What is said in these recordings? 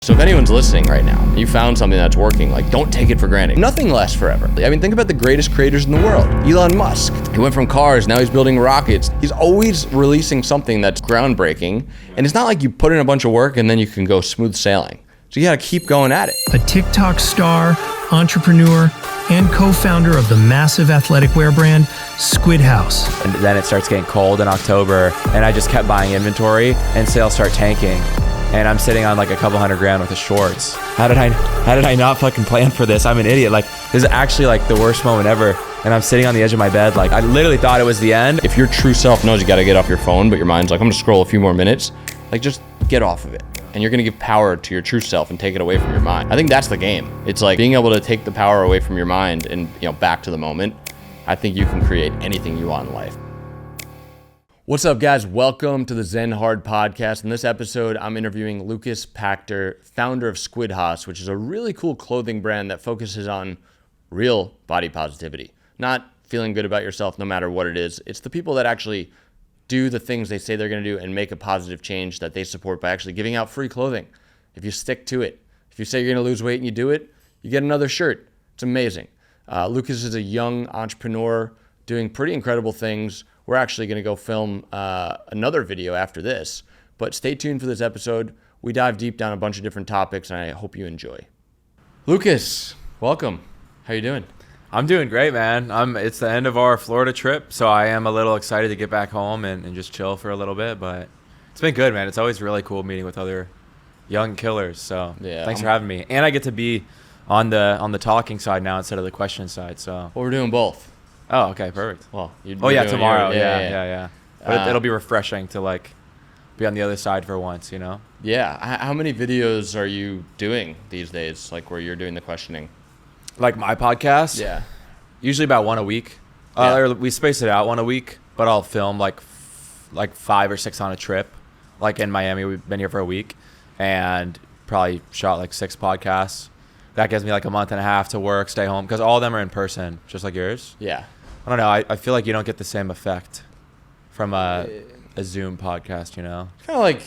So if anyone's listening right now, you found something that's working, like don't take it for granted. Nothing lasts forever. I mean, think about the greatest creators in the world. Elon Musk, he went from cars, now he's building rockets. He's always releasing something that's groundbreaking. And it's not like you put in a bunch of work and then you can go smooth sailing. So you gotta keep going at it. A TikTok star, entrepreneur, and co-founder of the massive athletic wear brand, Squid House. And then it starts getting cold in October, and I just kept buying inventory, and sales start tanking. And I'm sitting on like a couple $100,000 with the shorts. How did I not fucking plan for this? I'm an idiot. Like, this is actually like the worst moment ever. And I'm sitting on the edge of my bed. Like, I literally thought it was the end. If your true self knows you gotta get off your phone, but your mind's like, I'm gonna scroll a few more minutes, like just get off of it. And you're gonna give power to your true self and take it away from your mind. I think that's the game. It's like being able to take the power away from your mind and back to the moment. I think you can create anything you want in life. What's up, guys? Welcome to the Zen Hard Podcast. In this episode, I'm interviewing Lukas Pakter, founder of Squid House, which is a really cool clothing brand that focuses on real body positivity. Not feeling good about yourself no matter what it is. It's the people that actually do the things they say they're going to do and make a positive change that they support by actually giving out free clothing. If you stick to it, if you say you're going to lose weight and you do it, you get another shirt. It's amazing. Lukas is a young entrepreneur doing pretty incredible things. We're actually going to go film another video after this, but stay tuned for this episode. We dive deep down a bunch of different topics, and I hope you enjoy. Lukas, welcome. How you doing? I'm doing great, man. It's the end of our Florida trip, so I am a little excited to get back home and just chill for a little bit, but it's been good, man. It's always really cool meeting with other young killers, so yeah, thanks for having me. And I get to be on the talking side now instead of the question side, so. Well, we're doing both. Oh, okay, perfect. Well, tomorrow. Yeah. But it'll be refreshing to like be on the other side for once, you know? Yeah. How many videos are you doing these days, like where you're doing the questioning? Like my podcast? Yeah. Usually about one a week. Yeah. Or we space it out one a week, but I'll film like 5 or 6 on a trip. Like in Miami, we've been here for a week and probably shot like 6 podcasts. That gives me like a month and a half to work, stay home, because all of them are in person, just like yours. Yeah. I don't know. I feel like you don't get the same effect from a Zoom podcast, you know? Kind of like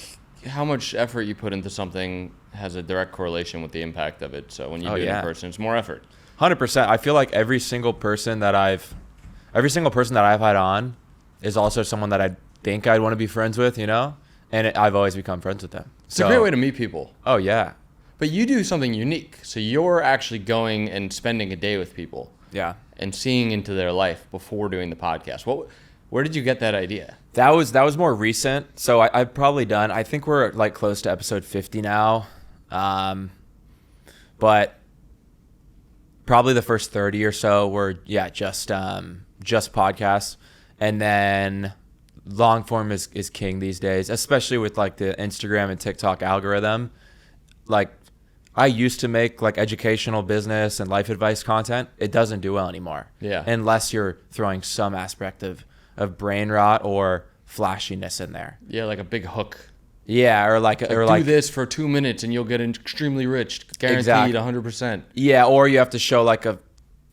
how much effort you put into something has a direct correlation with the impact of it. So when you do it in person, it's more effort. 100%. I feel like every single person that I've had on is also someone that I think I'd want to be friends with, you know? And I've always become friends with them. It's a great way to meet people. Oh, yeah. But you do something unique. So you're actually going and spending a day with people. Yeah. And seeing into their life before doing the podcast. Where did you get that idea? That was more recent. So I've probably done, I think we're like close to episode 50 now. But probably the first 30 or so were, just podcasts. And then long form is king these days, especially with like the Instagram and TikTok algorithm. Like, I used to make like educational business and life advice content. It doesn't do well anymore. Yeah. Unless you're throwing some aspect of brain rot or flashiness in there. Yeah, like a big hook. Yeah, or do this for 2 minutes and you'll get extremely rich, guaranteed. Exactly. 100%. Yeah, or you have to show like a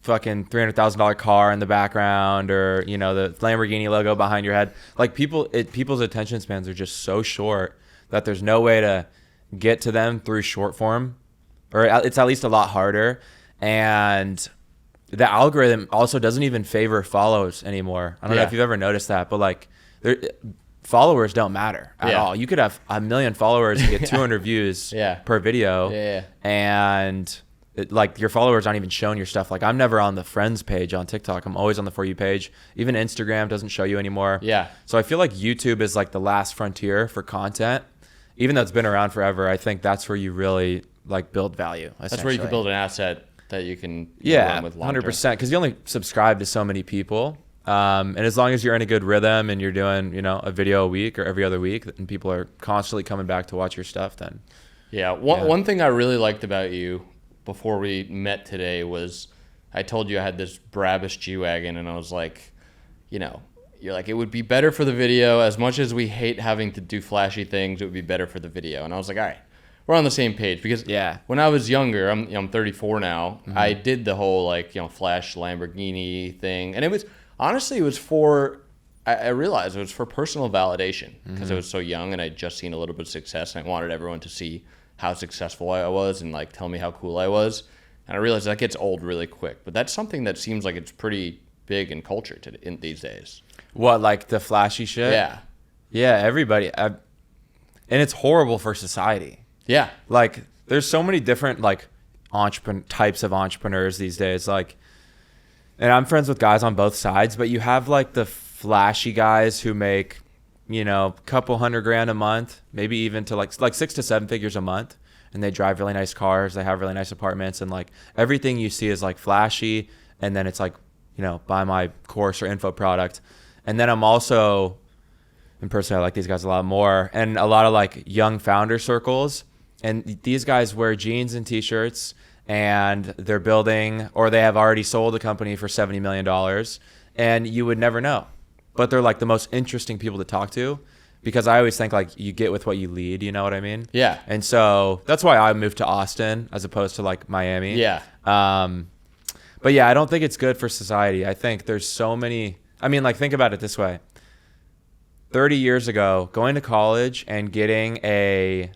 fucking $300,000 car in the background, or the Lamborghini logo behind your head. Like people's attention spans are just so short that there's no way to get to them through short form. Or it's at least a lot harder. And the algorithm also doesn't even favor follows anymore. I don't know if you've ever noticed that, but like followers don't matter at all. You could have 1 million followers and get 200 views per video. And like your followers aren't even showing your stuff. Like I'm never on the friends page on TikTok. I'm always on the For You page. Even Instagram doesn't show you anymore. Yeah. So I feel like YouTube is like the last frontier for content. Even though it's been around forever, I think that's where you really like build value. That's where you can build an asset that you can run with long term. 100%, because you only subscribe to so many people, and as long as you're in a good rhythm and you're doing a video a week or every other week and people are constantly coming back to watch your stuff, then one thing I really liked about you before we met today was I told you I had this Brabus G-Wagon, and I was like, you're like, it would be better for the video. As much as we hate having to do flashy things, it would be better for the video. And I was like, all right, we're on the same page. Because when I was younger, I'm 34 now, I did the whole flash Lamborghini thing. And it was for, I realized it was for personal validation because I was so young and I'd just seen a little bit of success and I wanted everyone to see how successful I was and like tell me how cool I was. And I realized that gets old really quick. But that's something that seems like it's pretty big in culture in these days. What, like the flashy shit? Yeah. Yeah, everybody. And it's horrible for society. Yeah. Like, there's so many different, like, types of entrepreneurs these days. Like, and I'm friends with guys on both sides, but you have, like, the flashy guys who make, you know, a couple $100,000 a month, maybe even to, like 6 to 7 figures a month. And they drive really nice cars. They have really nice apartments. And, like, everything you see is, like, flashy. And then it's, like, you know, buy my course or info product. And then I'm also, in person, I like these guys a lot more. And a lot of, like, young founder circles. And these guys wear jeans and T-shirts, and they're building, or they have already sold a company for $70 million, and you would never know. But they're like the most interesting people to talk to, because I always think like you get with what you lead, you know what I mean? Yeah. And so that's why I moved to Austin as opposed to like Miami. Yeah. But yeah, I don't think it's good for society. I think there's so many, I mean, like think about it this way. 30 years ago, going to college and getting a,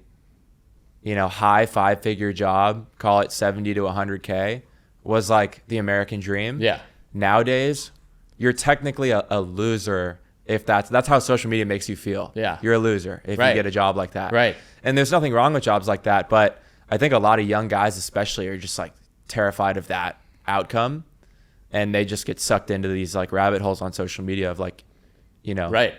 you know, high 5-figure job, call it 70 to 100K, was like the American dream. Yeah. Nowadays, you're technically a loser if that's how social media makes you feel. Yeah. You're a loser if Right. you get a job like that. Right. And there's nothing wrong with jobs like that, but I think a lot of young guys especially are just like terrified of that outcome, and they just get sucked into these like rabbit holes on social media of like, you know, Right.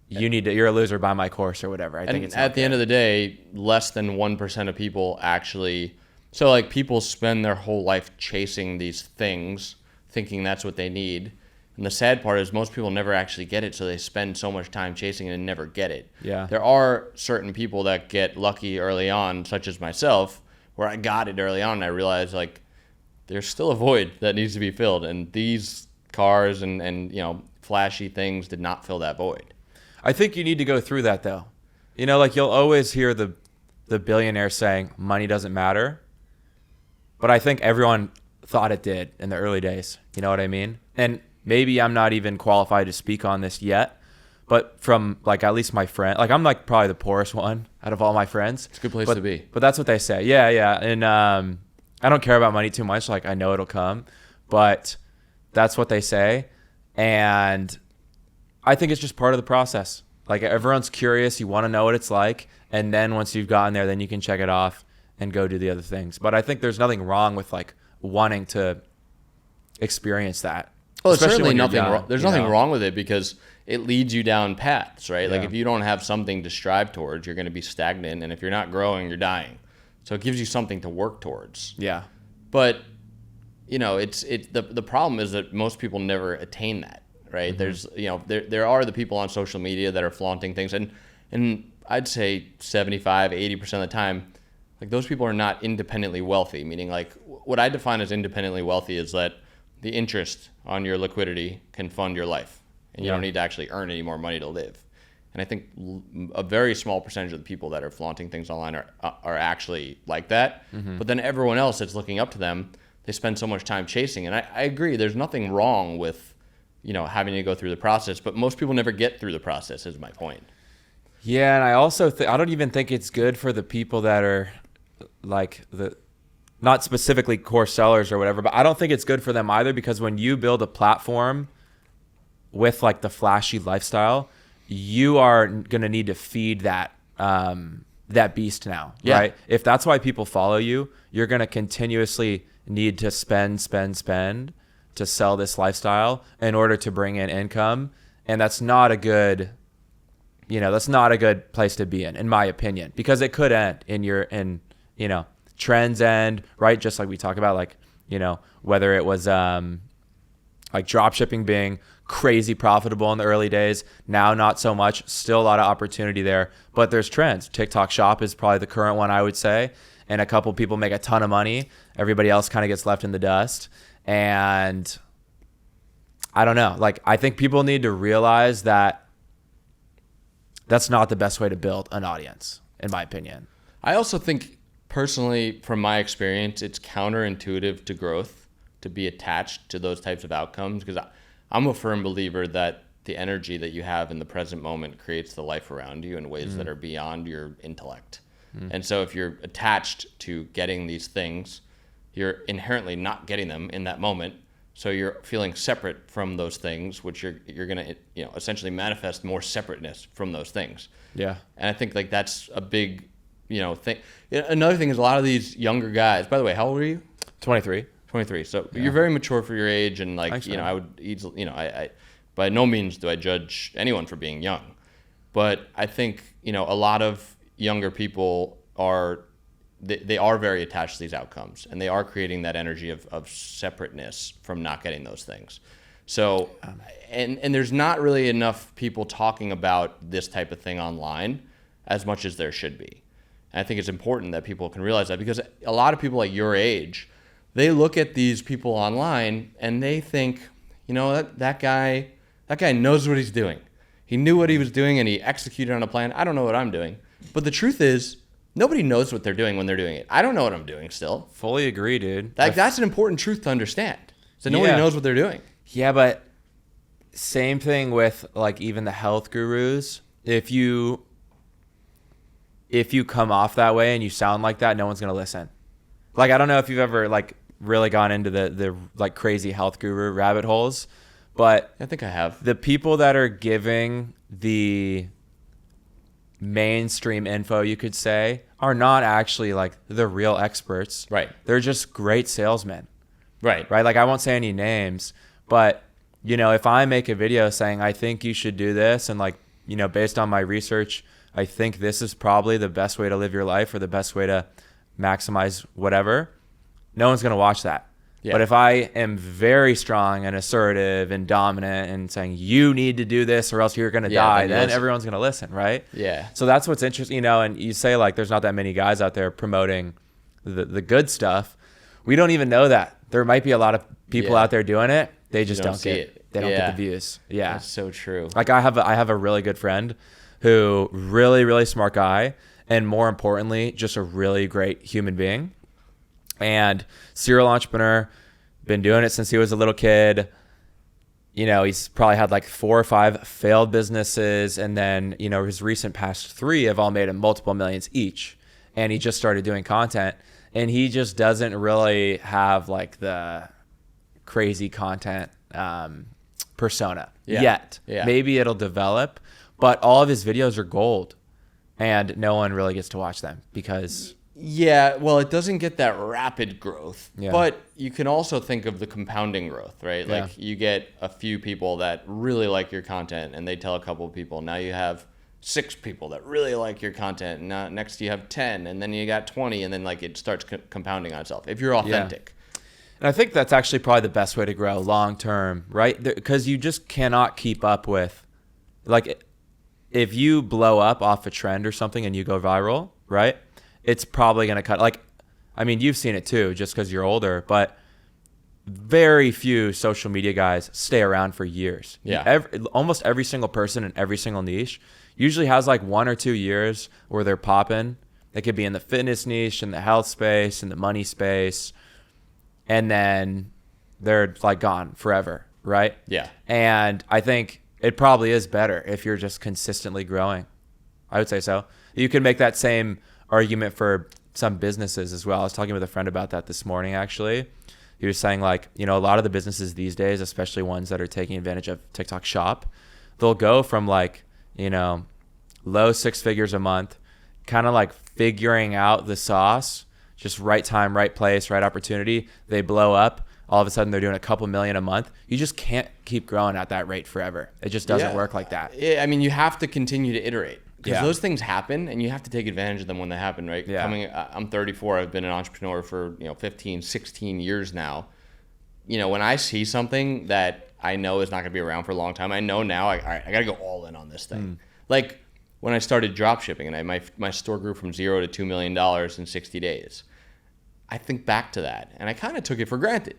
you're a loser, buy my course or whatever. I think And it's at the end of the day, less than 1% of people actually, so like people spend their whole life chasing these things, thinking that's what they need. And the sad part is most people never actually get it, so they spend so much time chasing it and never get it. Yeah. There are certain people that get lucky early on, such as myself, where I got it early on and I realized like there's still a void that needs to be filled. And these cars and you know, flashy things did not fill that void. I think you need to go through that though. You know, like you'll always hear the billionaire saying money doesn't matter. But I think everyone thought it did in the early days. You know what I mean? And maybe I'm not even qualified to speak on this yet, but from like at least my friend, like I'm like probably the poorest one out of all my friends. It's a good place to be. But that's what they say. Yeah, yeah. And I don't care about money too much. Like I know it'll come, but that's what they say. And I think it's just part of the process. Like everyone's curious. You want to know what it's like. And then once you've gotten there, then you can check it off and go do the other things. But I think there's nothing wrong with like wanting to experience that. Well, there's certainly when you're nothing young, wrong. There's you nothing know? wrong with it because it leads you down paths, right? Like Yeah. if you don't have something to strive towards, you're going to be stagnant. And if you're not growing, you're dying. So it gives you something to work towards. Yeah. But, you know, the problem is that most people never attain that, right? Mm-hmm. There's, you know, there are the people on social media that are flaunting things. And I'd say 75, 80% of the time, like those people are not independently wealthy, meaning like what I define as independently wealthy is that the interest on your liquidity can fund your life and you Yeah. don't need to actually earn any more money to live. And I think a very small percentage of the people that are flaunting things online are actually like that. Mm-hmm. But then everyone else that's looking up to them, they spend so much time chasing. And I agree, there's nothing wrong with, you know, having to go through the process, but most people never get through the process is my point. Yeah. And I also I don't even think it's good for the people that are like not specifically course sellers or whatever, but I don't think it's good for them either, because when you build a platform with like the flashy lifestyle, you are going to need to feed that beast now, Yeah. right? If that's why people follow you, you're going to continuously need to spend to sell this lifestyle in order to bring in income. And that's not a good, that's not a good place to be in my opinion, because it could end trends end, right? Just like we talk about, like, whether it was like drop shipping being crazy profitable in the early days, now not so much, still a lot of opportunity there, but there's trends. TikTok Shop is probably the current one, I would say, and a couple people make a ton of money. Everybody else kind of gets left in the dust. And I don't know, like, I think people need to realize that that's not the best way to build an audience, in my opinion. I also think, personally, from my experience, it's counterintuitive to growth to be attached to those types of outcomes, because I'm a firm believer that the energy that you have in the present moment creates the life around you in ways that are beyond your intellect. And so if you're attached to getting these things, you're inherently not getting them in that moment. So you're feeling separate from those things, which you're going to, essentially manifest more separateness from those things. Yeah. And I think like that's a big, thing. Another thing is a lot of these younger guys, by the way, how old are you? 23. 23. So you're very mature for your age. And like, Thanks, man. I would easily, I by no means do I judge anyone for being young, but I think, a lot of younger people they are very attached to these outcomes, and they are creating that energy of separateness from not getting those things. So, and there's not really enough people talking about this type of thing online as much as there should be. And I think it's important that people can realize that, because a lot of people like your age, they look at these people online and they think, that guy knows what he's doing. He knew what he was doing and he executed on a plan. I don't know what I'm doing. But the truth is, nobody knows what they're doing when they're doing it. I don't know what I'm doing still. Fully agree, dude. That's an important truth to understand. So nobody knows what they're doing. Yeah, but same thing with like even the health gurus. If you come off that way and you sound like that, no one's going to listen. Like, I don't know if you've ever like really gone into the like crazy health guru rabbit holes, but I think I have. The people that are giving the mainstream info, you could say, are not actually like the real experts. Right. They're just great salesmen. Right. Right. Like, I won't say any names, but if I make a video saying, I think you should do this, and like, based on my research, I think this is probably the best way to live your life, or the best way to maximize whatever, no one's going to watch that. Yeah. But if I am very strong and assertive and dominant and saying, you need to do this or else you're going to die, then everyone's going to listen, right? Yeah. So that's what's interesting, and you say like there's not that many guys out there promoting the good stuff. We don't even know that. There might be a lot of people out there doing it. They just don't get it. They don't get the views. Yeah. That's so true. Like I have a really good friend who really, really smart guy, and more importantly, just a really great human being. And serial entrepreneur, been doing it since he was a little kid. He's probably had like 4 or 5 failed businesses, and then his recent past 3 have all made him multiple millions each. And he just started doing content, and he just doesn't really have like the crazy content persona yet. Yeah. Maybe it'll develop, but all of his videos are gold, and no one really gets to watch them because. Yeah, well, it doesn't get that rapid growth, but you can also think of the compounding growth, right? Yeah. Like you get a few people that really like your content, and they tell a couple of people. Now you have 6 people that really like your content, and now next you have 10, and then you got 20, and then like it starts compounding on itself if you're authentic. Yeah. And I think that's actually probably the best way to grow long term, right? Because you just cannot keep up with, like, if you blow up off a trend or something and you go viral, right? It's probably going to cut. Like, I mean, you've seen it too, just because you're older, but very few social media guys stay around for years. Yeah. Almost every single person in every single niche usually has like 1 or 2 years where they're popping. They could be in the fitness niche, in the health space, in the money space, and then they're like gone forever, right? Yeah. And I think it probably is better if you're just consistently growing. I would say so. You can make that same argument for some businesses as well. I was talking with a friend about that this morning, actually. He was saying like, a lot of the businesses these days, especially ones that are taking advantage of TikTok Shop, they'll go from like, low 6 figures a month, kind of like figuring out the sauce, just right time, right place, right opportunity. They blow up. All of a sudden they're doing a couple million a month. You just can't keep growing at that rate forever. It just doesn't work like that. Yeah, I mean, you have to continue to iterate. Because Yeah. those things happen, and you have to take advantage of them when they happen, right? Yeah. I'm 34. I've been an entrepreneur for 15, 16 years now. When I see something that I know is not going to be around for a long time, I know now, all right, I got to go all in on this thing. Like when I started drop shipping, and my store grew from $0 to $2 million in 60 days. I think back to that, and I kind of took it for granted.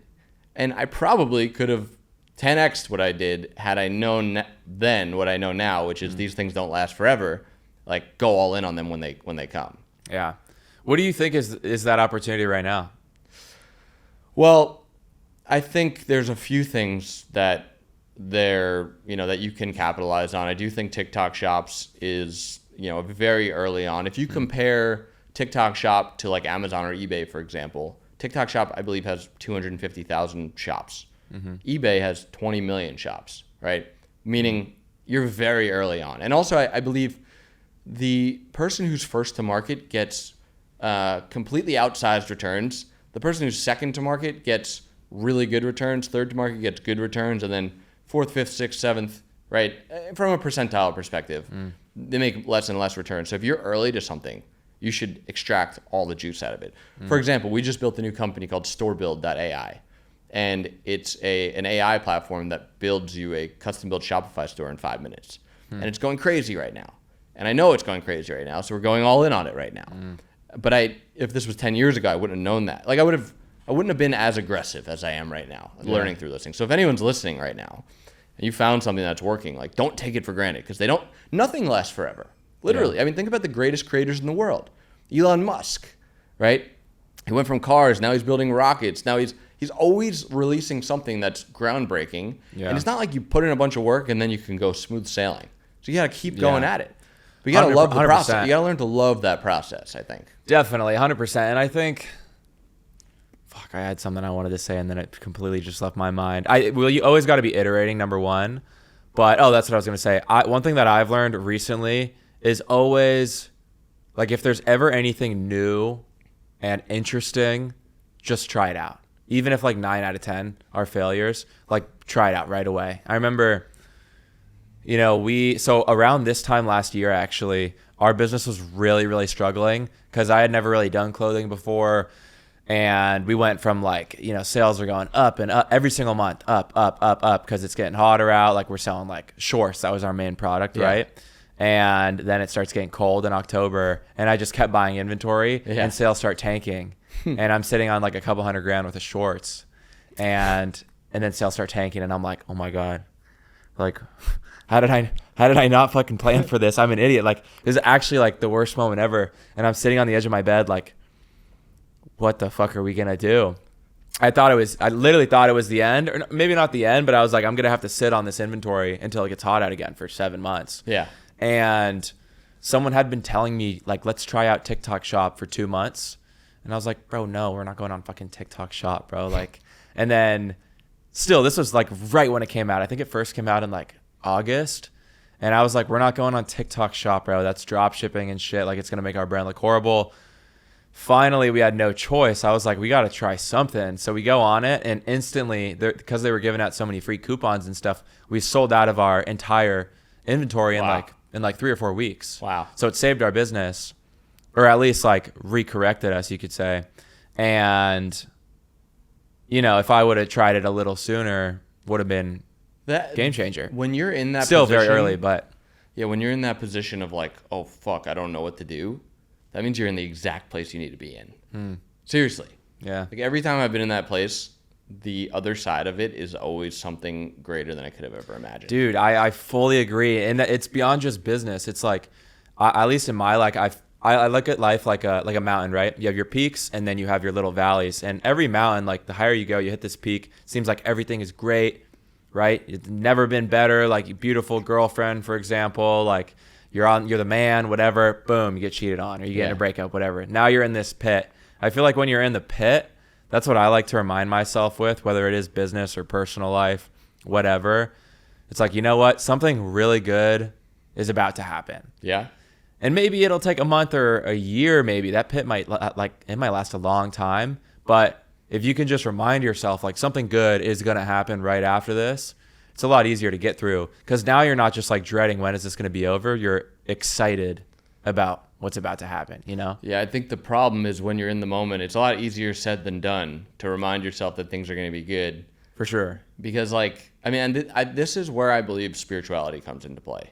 And I probably could have 10x'd what I did had I known then what I know now, which is these things don't last forever. Like, go all in on them when they come. Yeah. What do you think is that opportunity right now? Well, I think there's a few things that that you can capitalize on. I do think TikTok Shops is, very early on. If you compare TikTok Shop to like Amazon or eBay, for example, TikTok Shop, I believe, has 250,000 shops. eBay has 20 million shops, right? Meaning you're very early on. And also, I believe the person who's first to market gets completely outsized returns. The person who's second to market gets really good returns. Third to market gets good returns. And then fourth, fifth, sixth, seventh, right? From a percentile perspective, they make less and less returns. So if you're early to something, you should extract all the juice out of it. For example, we just built a new company called StoreBuild.ai. And it's an AI platform that builds you a custom-built Shopify store in 5 minutes. And it's going crazy right now. And I know it's going crazy right now, so we're going all in on it right now. But if this was 10 years ago, I wouldn't have known that. Like I wouldn't have been as aggressive as I am right now, learning through those things. So if anyone's listening right now, and you found something that's working, like don't take it for granted, because nothing lasts forever. Literally. Yeah. I mean, think about the greatest creators in the world. Elon Musk, right? He went from cars, now he's building rockets. Now he's always releasing something that's groundbreaking. Yeah. And it's not like you put in a bunch of work and then you can go smooth sailing. So you got to keep going at it. But you got to love the process. You got to learn to love that process, I think. Definitely, 100%. And I think, I had something I wanted to say and then it completely just left my mind. You always got to be iterating, number one. But, that's what I was going to say. One thing that I've learned recently is always, like, if there's ever anything new and interesting, just try it out. Even if, like, 9 out of 10 are failures, like, try it out right away. I remember, so around this time last year, actually, our business was really, really struggling because I had never really done clothing before. And we went from sales are going up and up every single month, up, because it's getting hotter out. Like we're selling like shorts. That was our main product, right? And then it starts getting cold in October and I just kept buying inventory and sales start tanking. And I'm sitting on like a couple $100,000 worth of shorts and then sales start tanking. And I'm like, oh my God, like, how did I not fucking plan for this? I'm an idiot. Like this is actually like the worst moment ever. And I'm sitting on the edge of my bed, like, what the fuck are we gonna do? I literally thought it was the end, or maybe not the end, but I was like, I'm gonna have to sit on this inventory until it gets hot out again for 7 months. Yeah. And someone had been telling me like, let's try out TikTok Shop for 2 months. And I was like, bro, no, we're not going on fucking TikTok Shop, bro. Like, and then still, this was like right when it came out. I think it first came out in like August. And I was like, we're not going on TikTok Shop, bro. That's drop shipping and shit. Like it's gonna make our brand look horrible. Finally, we had no choice. I was like, we got to try something. So we go on it and instantly, because they were giving out so many free coupons and stuff, we sold out of our entire inventory in like 3 or 4 weeks. Wow. So it saved our business, or at least like recorrected us, you could say. And, if I would have tried it a little sooner, would have been game changer. When you're in that Still position, very early, but. Yeah, when you're in that position of like, oh, fuck, I don't know what to do. That means you're in the exact place you need to be in. Seriously. Yeah. Like every time I've been in that place, the other side of it is always something greater than I could have ever imagined. Dude, I fully agree. And it's beyond just business. It's like, at least in my life, I look at life like a mountain, right? You have your peaks and then you have your little valleys. And every mountain, like the higher you go, you hit this peak. Seems like everything is great, right? It's never been better. Like a beautiful girlfriend, for example, like you're the man, whatever, boom, you get cheated on or you get in a breakup, whatever. Now you're in this pit. I feel like when you're in the pit, that's what I like to remind myself with, whether it is business or personal life, whatever. It's like, you know what? Something really good is about to happen. Yeah. And maybe it'll take a month or a year, maybe. That pit might last a long time. But if you can just remind yourself, like something good is going to happen right after this, it's a lot easier to get through because now you're not just like dreading when is this going to be over. You're excited about what's about to happen, Yeah, I think the problem is when you're in the moment, it's a lot easier said than done to remind yourself that things are going to be good. For sure. Because this is where I believe spirituality comes into play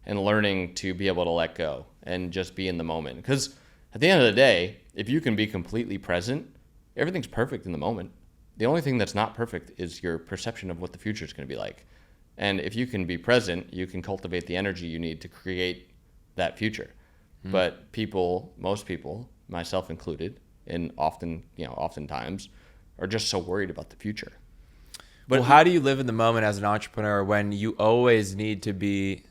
and learning to be able to let go and just be in the moment. Because at the end of the day, if you can be completely present, everything's perfect in the moment. The only thing that's not perfect is your perception of what the future is going to be like. And if you can be present, you can cultivate the energy you need to create that future. But most people, myself included, and oftentimes, are just so worried about the future. But how do you live in the moment as an entrepreneur when you always need to be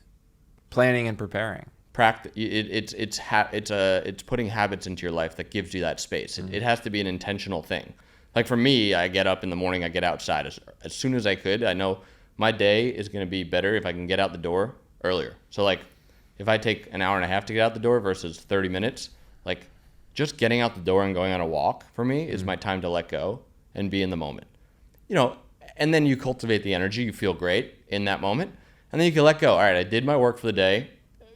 planning and preparing? it's putting habits into your life that gives you that space. It has to be an intentional thing. Like for me, I get up in the morning, I get outside as soon as I could. I know my day is going to be better if I can get out the door earlier. So like if I take an hour and a half to get out the door versus 30 minutes, like just getting out the door and going on a walk for me is my time to let go and be in the moment. And then you cultivate the energy, you feel great in that moment, and then you can let go. All right, I did my work for the day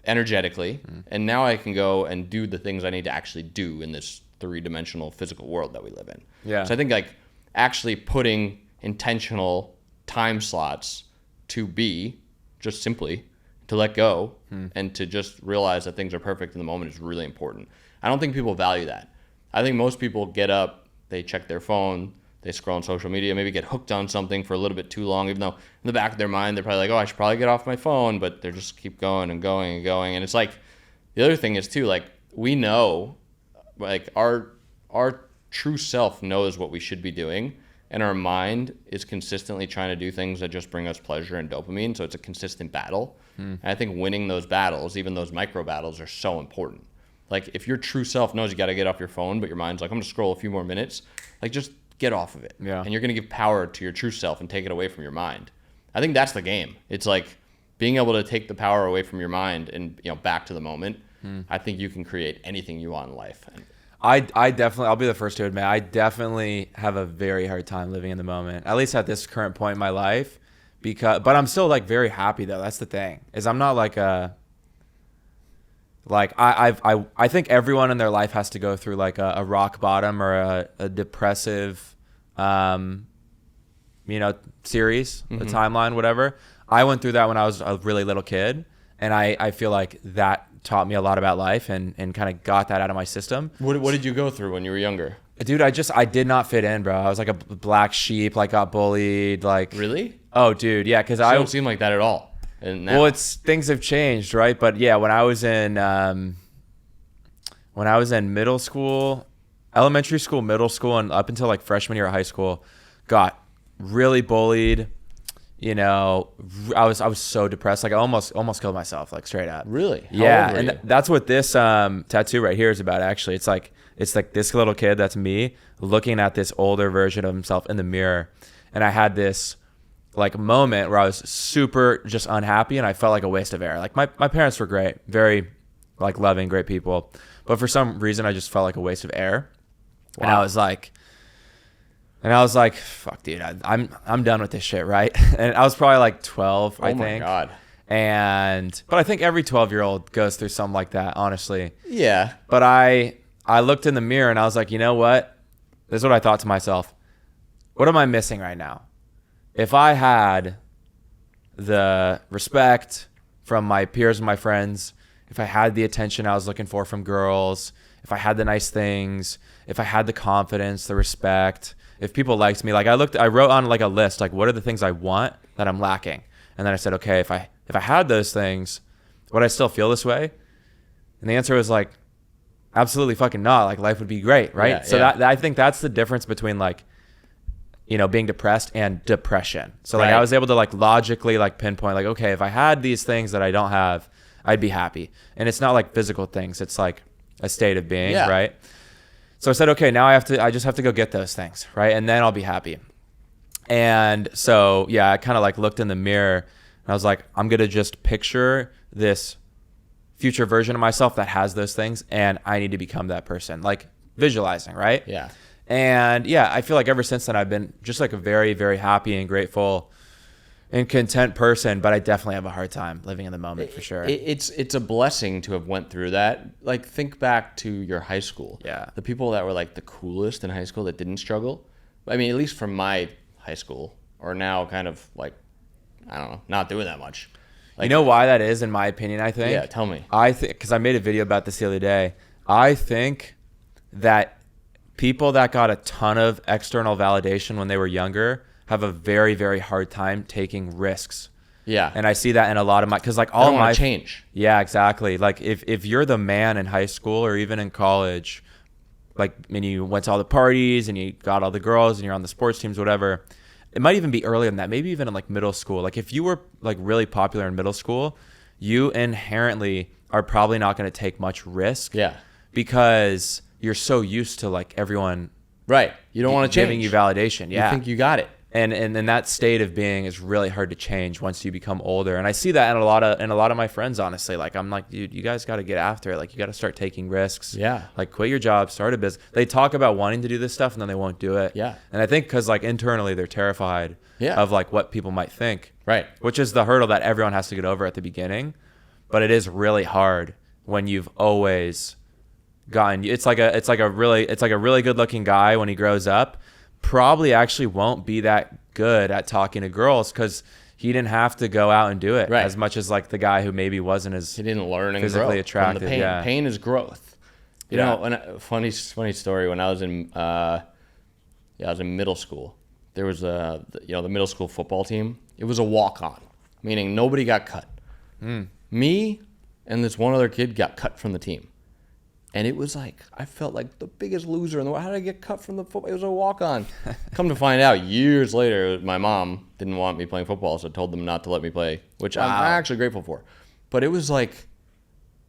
energetically, and now I can go and do the things I need to actually do in this three-dimensional physical world that we live in. Yeah. So I think like actually putting intentional time slots to be just simply to let go and to just realize that things are perfect in the moment is really important. I don't think people value that. I think most people get up, they check their phone, they scroll on social media, maybe get hooked on something for a little bit too long, even though in the back of their mind, they're probably like, oh, I should probably get off my phone, but they just keep going and going and going. And it's like, the other thing is too, like we know, like our true self knows what we should be doing, and our mind is consistently trying to do things that just bring us pleasure and dopamine. So it's a consistent battle. And I think winning those battles, even those micro battles, are so important. Like if your true self knows you got to get off your phone, but your mind's like, I'm going to scroll a few more minutes, like just get off of it. Yeah. And you're going to give power to your true self and take it away from your mind. I think that's the game. It's like being able to take the power away from your mind and back to the moment. I think you can create anything you want in life. I definitely, I'll be the first to admit, I definitely have a very hard time living in the moment, at least at this current point in my life, but I'm still like very happy though. That's the thing, is I'm not like I think everyone in their life has to go through like a rock bottom or a depressive, series, a timeline, whatever. I went through that when I was a really little kid, and I feel like that taught me a lot about life and kind of got that out of my system. What did you go through when you were younger? Dude, I did not fit in, bro. I was like a black sheep, like got bullied, like. Really? Oh, dude, yeah, because I don't seem like that at all. And now. Well, things have changed, right? But yeah, when I was in middle school, elementary school, middle school, and up until like freshman year of high school, got really bullied. I was so depressed, like I almost killed myself, like straight up. Really? Yeah, and that's what this tattoo right here is about. Actually, it's like this little kid, that's me, looking at this older version of himself in the mirror, and I had this like moment where I was super just unhappy, and I felt like a waste of air. Like my parents were great, very like loving, great people, but for some reason I just felt like a waste of air. Wow. And I was like, fuck, dude, I'm done with this shit, right? And I was probably like 12, I think. Oh my God. But I think every 12-year-old goes through something like that, honestly. Yeah. But I looked in the mirror and I was like, you know what? This is what I thought to myself. What am I missing right now? If I had the respect from my peers and my friends, if I had the attention I was looking for from girls, if I had the nice things, if I had the confidence, the respect, if people liked me, like I wrote on like a list, like what are the things I want that I'm lacking? And then I said, okay, if I had those things, would I still feel this way? And the answer was like, absolutely fucking not. Like life would be great, right? Yeah, so yeah. that I think that's the difference between like, being depressed and depression. So like Right. I was able to like logically like pinpoint like, okay, if I had these things that I don't have, I'd be happy. And it's not like physical things. It's like a state of being, Yeah. right? So I said, okay, now I just have to go get those things, right? And then I'll be happy. And so, yeah, I kind of like looked in the mirror and I was like, I'm going to just picture this future version of myself that has those things, and I need to become that person, like visualizing, right? Yeah. And yeah, I feel like ever since then I've been just like a very, very happy and grateful and content person, but I definitely have a hard time living in the moment for sure. It's a blessing to have went through that. Like think back to your high school. Yeah. The people that were like the coolest in high school that didn't struggle. I mean, at least from my high school, are now kind of like, I don't know, not doing that much. Like, you know why that is, in my opinion, I think? Yeah, tell me. I think, because I made a video about this the other day. I think that people that got a ton of external validation when they were younger have a very, very hard time taking risks. Yeah. And I see that in a lot of my, because like I all don't my want to change. Yeah, exactly. Like if you're the man in high school or even in college, like, and you went to all the parties and you got all the girls and you're on the sports teams, whatever, it might even be earlier than that, maybe even in like middle school. Like if you were like really popular in middle school, you inherently are probably not going to take much risk. Yeah. Because you're so used to like everyone Right. You don't want to change. giving you validation. Yeah. You think you got it. And that state of being is really hard to change once you become older. And I see that in a lot of my friends, honestly. Like, I'm like, dude, you guys got to get after it. Like, you got to start taking risks. Yeah. Like, quit your job, start a business. They talk about wanting to do this stuff and then they won't do it. Yeah. And I think because like internally they're terrified of like what people might think. Right. Which is the hurdle that everyone has to get over at the beginning. But it is really hard when you've always gotten. It's like a really good looking guy when he grows up. Probably actually won't be that good at talking to girls because he didn't have to go out and do it as much as like the guy who maybe wasn't as he didn't learn and physically grow attractive. From the pain. Yeah. Pain is growth. You know, funny story. When I was in I was in middle school. There was the middle school football team. It was a walk-on, meaning nobody got cut. Me and this one other kid got cut from the team. And it was like, I felt like the biggest loser in the world. How did I get cut from the football? It was a walk-on. Come to find out, years later, my mom didn't want me playing football, so told them not to let me play, which I'm actually grateful for. But it was like,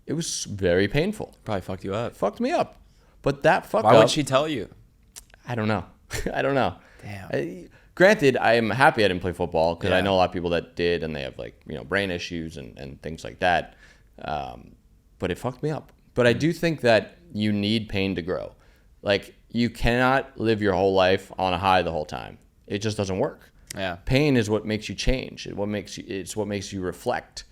it was very painful. Probably fucked you up. It fucked me up. But that fuck Why up. would she tell you? I don't know. I don't know. Damn. Granted, I am happy I didn't play football because I know a lot of people that did, and they have like brain issues and things like that. But it fucked me up. But I do think that you need pain to grow. Like, you cannot live your whole life on a high the whole time. It just doesn't work. Yeah. Pain is what makes you change. It's what makes you reflect.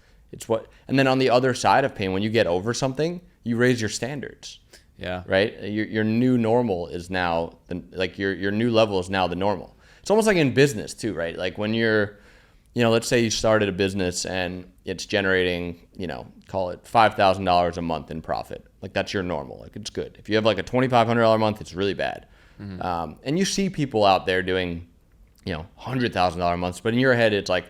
And then on the other side of pain, when you get over something, you raise your standards. Yeah. Right? Your new normal is now your new level is now the normal. It's almost like in business too, right? Like when you're, let's say you started a business and it's generating, call it $5,000 a month in profit. Like that's your normal. Like it's good. If you have like a $2,500 a month, it's really bad. Mm-hmm. And you see people out there doing, $100,000 months, but in your head, it's like,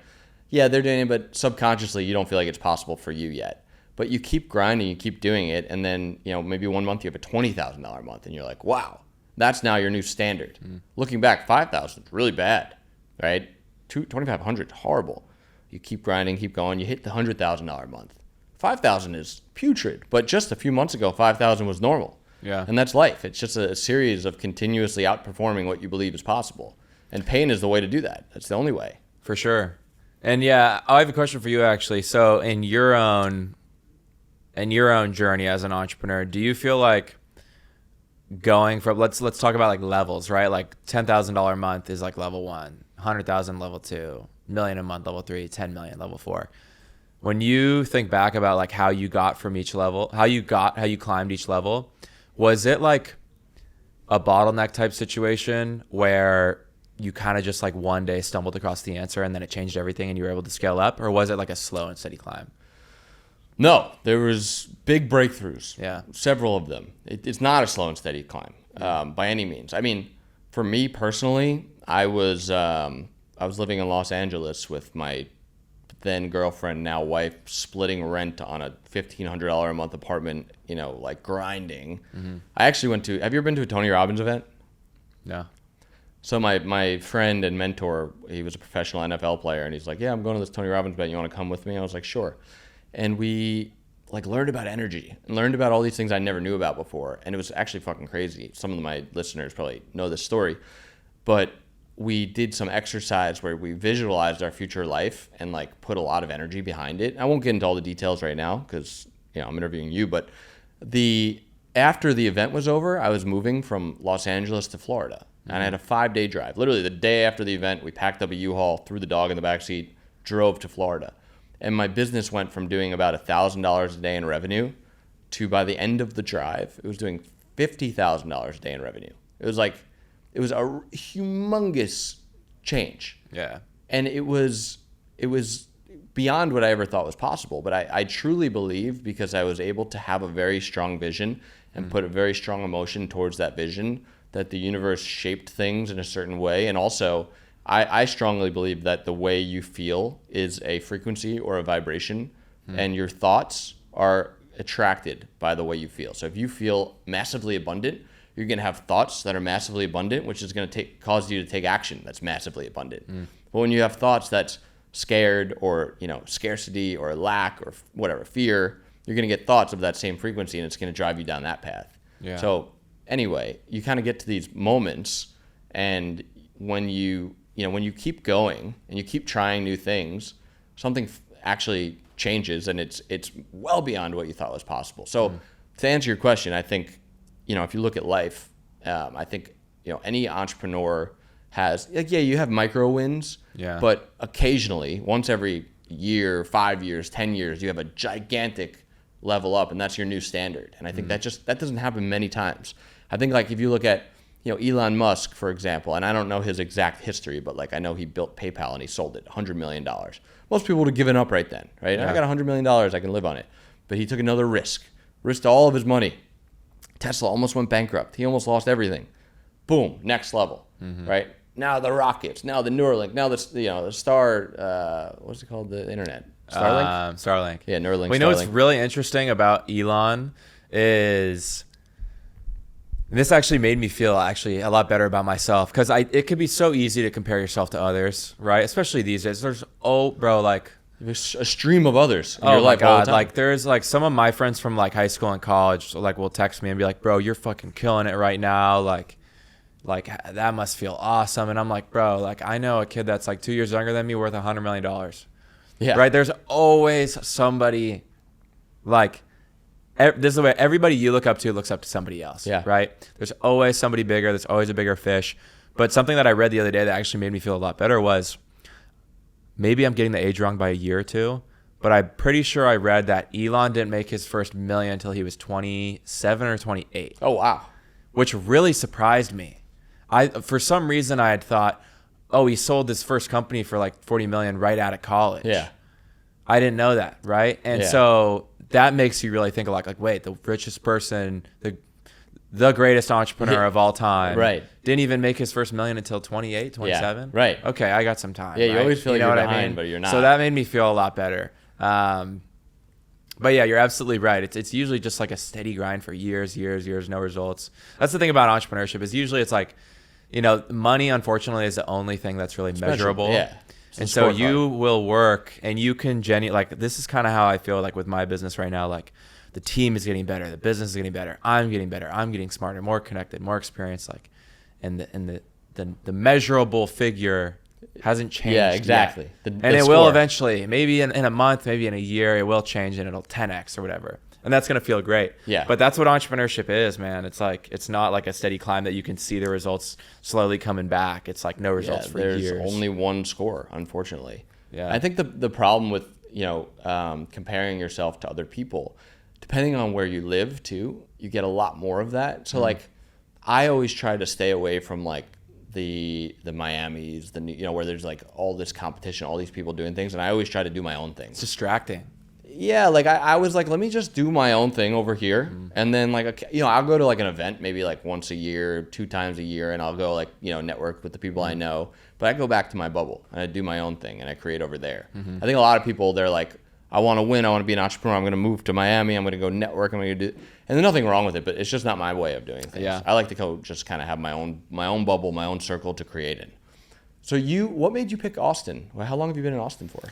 yeah, they're doing it, but subconsciously you don't feel like it's possible for you yet. But you keep grinding, you keep doing it, and then, maybe one month you have a $20,000 month, and you're like, wow, that's now your new standard. Looking back, $5,000 is really bad, right? $2,500 horrible. You keep grinding, keep going. You hit the $100,000 month. $5,000 is putrid, but just a few months ago, $5,000 was normal. Yeah. And that's life. It's just a series of continuously outperforming what you believe is possible. And pain is the way to do that. That's the only way. For sure. And yeah, I have a question for you actually. So in your own journey as an entrepreneur, do you feel like going from let's talk about like levels, right? Like $10,000 a month is like level 1, 100,000 level 2, million a month level 3, 10 million level 4. When you think back about like how you got from each level, how you climbed each level, was it like a bottleneck type situation where you kind of just like one day stumbled across the answer and then it changed everything and you were able to scale up, or was it like a slow and steady climb? No, there was big breakthroughs. Yeah. Several of them. It's not a slow and steady climb by any means. I mean, for me personally, I was living in Los Angeles with my then girlfriend, now wife, splitting rent on a $1,500 a month apartment, like grinding. Mm-hmm. I actually have you ever been to a Tony Robbins event? No. So my friend and mentor, he was a professional NFL player, and he's like, yeah, I'm going to this Tony Robbins event. You want to come with me? I was like, sure. And we like learned about energy and learned about all these things I never knew about before. And it was actually fucking crazy. Some of my listeners probably know this story, but we did some exercise where we visualized our future life and like put a lot of energy behind it. I won't get into all the details right now because I'm interviewing you, but after the event was over, I was moving from Los Angeles to Florida. And I had a 5-day drive. Literally the day after the event, we packed up a U-Haul, threw the dog in the backseat, drove to Florida. And my business went from doing about $1,000 a day in revenue to, by the end of the drive, it was doing $50,000 a day in revenue. It was a humongous change. Yeah. And it was beyond what I ever thought was possible. But I truly believe, because I was able to have a very strong vision and put a very strong emotion towards that vision, that the universe shaped things in a certain way. And also, I strongly believe that the way you feel is a frequency or a vibration, and your thoughts are attracted by the way you feel. So if you feel massively abundant, you're going to have thoughts that are massively abundant, which is going to cause you to take action that's massively abundant. But when you have thoughts that's scared or, scarcity or lack or whatever, fear, you're going to get thoughts of that same frequency, and it's going to drive you down that path. Yeah. So anyway, you kind of get to these moments, and when you keep going and you keep trying new things, something actually changes, and it's well beyond what you thought was possible. So to answer your question, I think, if you look at life, I think, any entrepreneur has, you have micro wins, but occasionally, once every year, 5 years, 10 years, you have a gigantic level up, and that's your new standard. And I think that doesn't happen many times. I think, like, if you look at, Elon Musk, for example, and I don't know his exact history, but like I know he built PayPal and he sold it $100 million. Most people would have given up right then, right? I got $100 million, I can live on it. But he took another risked all of his money. Tesla almost went bankrupt. He almost lost everything. Boom, next level, right? Now the rockets, now the Neuralink, now the Star, what's it called, the internet? Starlink? Starlink. Yeah, Neuralink. Well, you know what's really interesting about Elon is, and this actually made me feel a lot better about myself, because it could be so easy to compare yourself to others, right? Especially these days. There's a stream of others in your life all the time. Like there's like some of my friends from like high school and college will text me and be like, bro, you're fucking killing it right now. Like that must feel awesome. And I'm like, bro, like I know a kid that's like 2 years younger than me worth $100 million. Yeah. Right. There's always somebody this is the way everybody you look up to looks up to somebody else. Yeah. Right. There's always somebody bigger. There's always a bigger fish. But something that I read the other day that actually made me feel a lot better was, maybe I'm getting the age wrong by a year or two, but I'm pretty sure I read that Elon didn't make his first million until he was 27 or 28. Oh, wow. Which really surprised me. For some reason, I had thought, he sold his first company for like 40 million right out of college. Yeah. I didn't know that, right? And so that makes you really think a lot, like, wait, the richest person, the greatest entrepreneur of all time, right, didn't even make his first million until 28, 27. Yeah, right. Okay, I got some time. Yeah, you right? always feel like you're behind, what I mean? but you're not. So that made me feel a lot better. But yeah, you're absolutely right. It's usually just like a steady grind for years, no results. That's the thing about entrepreneurship, is usually it's like, money, unfortunately, is the only thing that's really measurable. Yeah. And so you will work, and you can this is kind of how I feel like with my business right now. Like, the team is getting better, the business is getting better, I'm getting better, I'm getting smarter, more connected, more experienced, and the measurable figure hasn't changed. Yeah, exactly. And it will eventually, maybe in a month, maybe in a year, it will change, and it'll 10x or whatever. And that's going to feel great. Yeah. But that's what entrepreneurship is, man. It's like, it's not like a steady climb that you can see the results slowly coming back. It's like no results for years. There's only one score, unfortunately. Yeah. I think the problem with, comparing yourself to other people, depending on where you live too, you get a lot more of that. So like, I always try to stay away from like the Miamis, where there's like all this competition, all these people doing things, and I always try to do my own thing. It's distracting. Yeah, like I was like, let me just do my own thing over here, and then like, I'll go to like an event maybe like once a year, 2 times a year, and I'll go like, network with the people I know. But I go back to my bubble and I do my own thing and I create over there. I think a lot of people, they're like, I want to win, I want to be an entrepreneur, I'm going to move to Miami, I'm going to go network, I'm going to do, and there's nothing wrong with it, but it's just not my way of doing things. Yeah. I like to go just kind of have my own bubble, my own circle to create in. So what made you pick Austin? How long have you been in Austin for?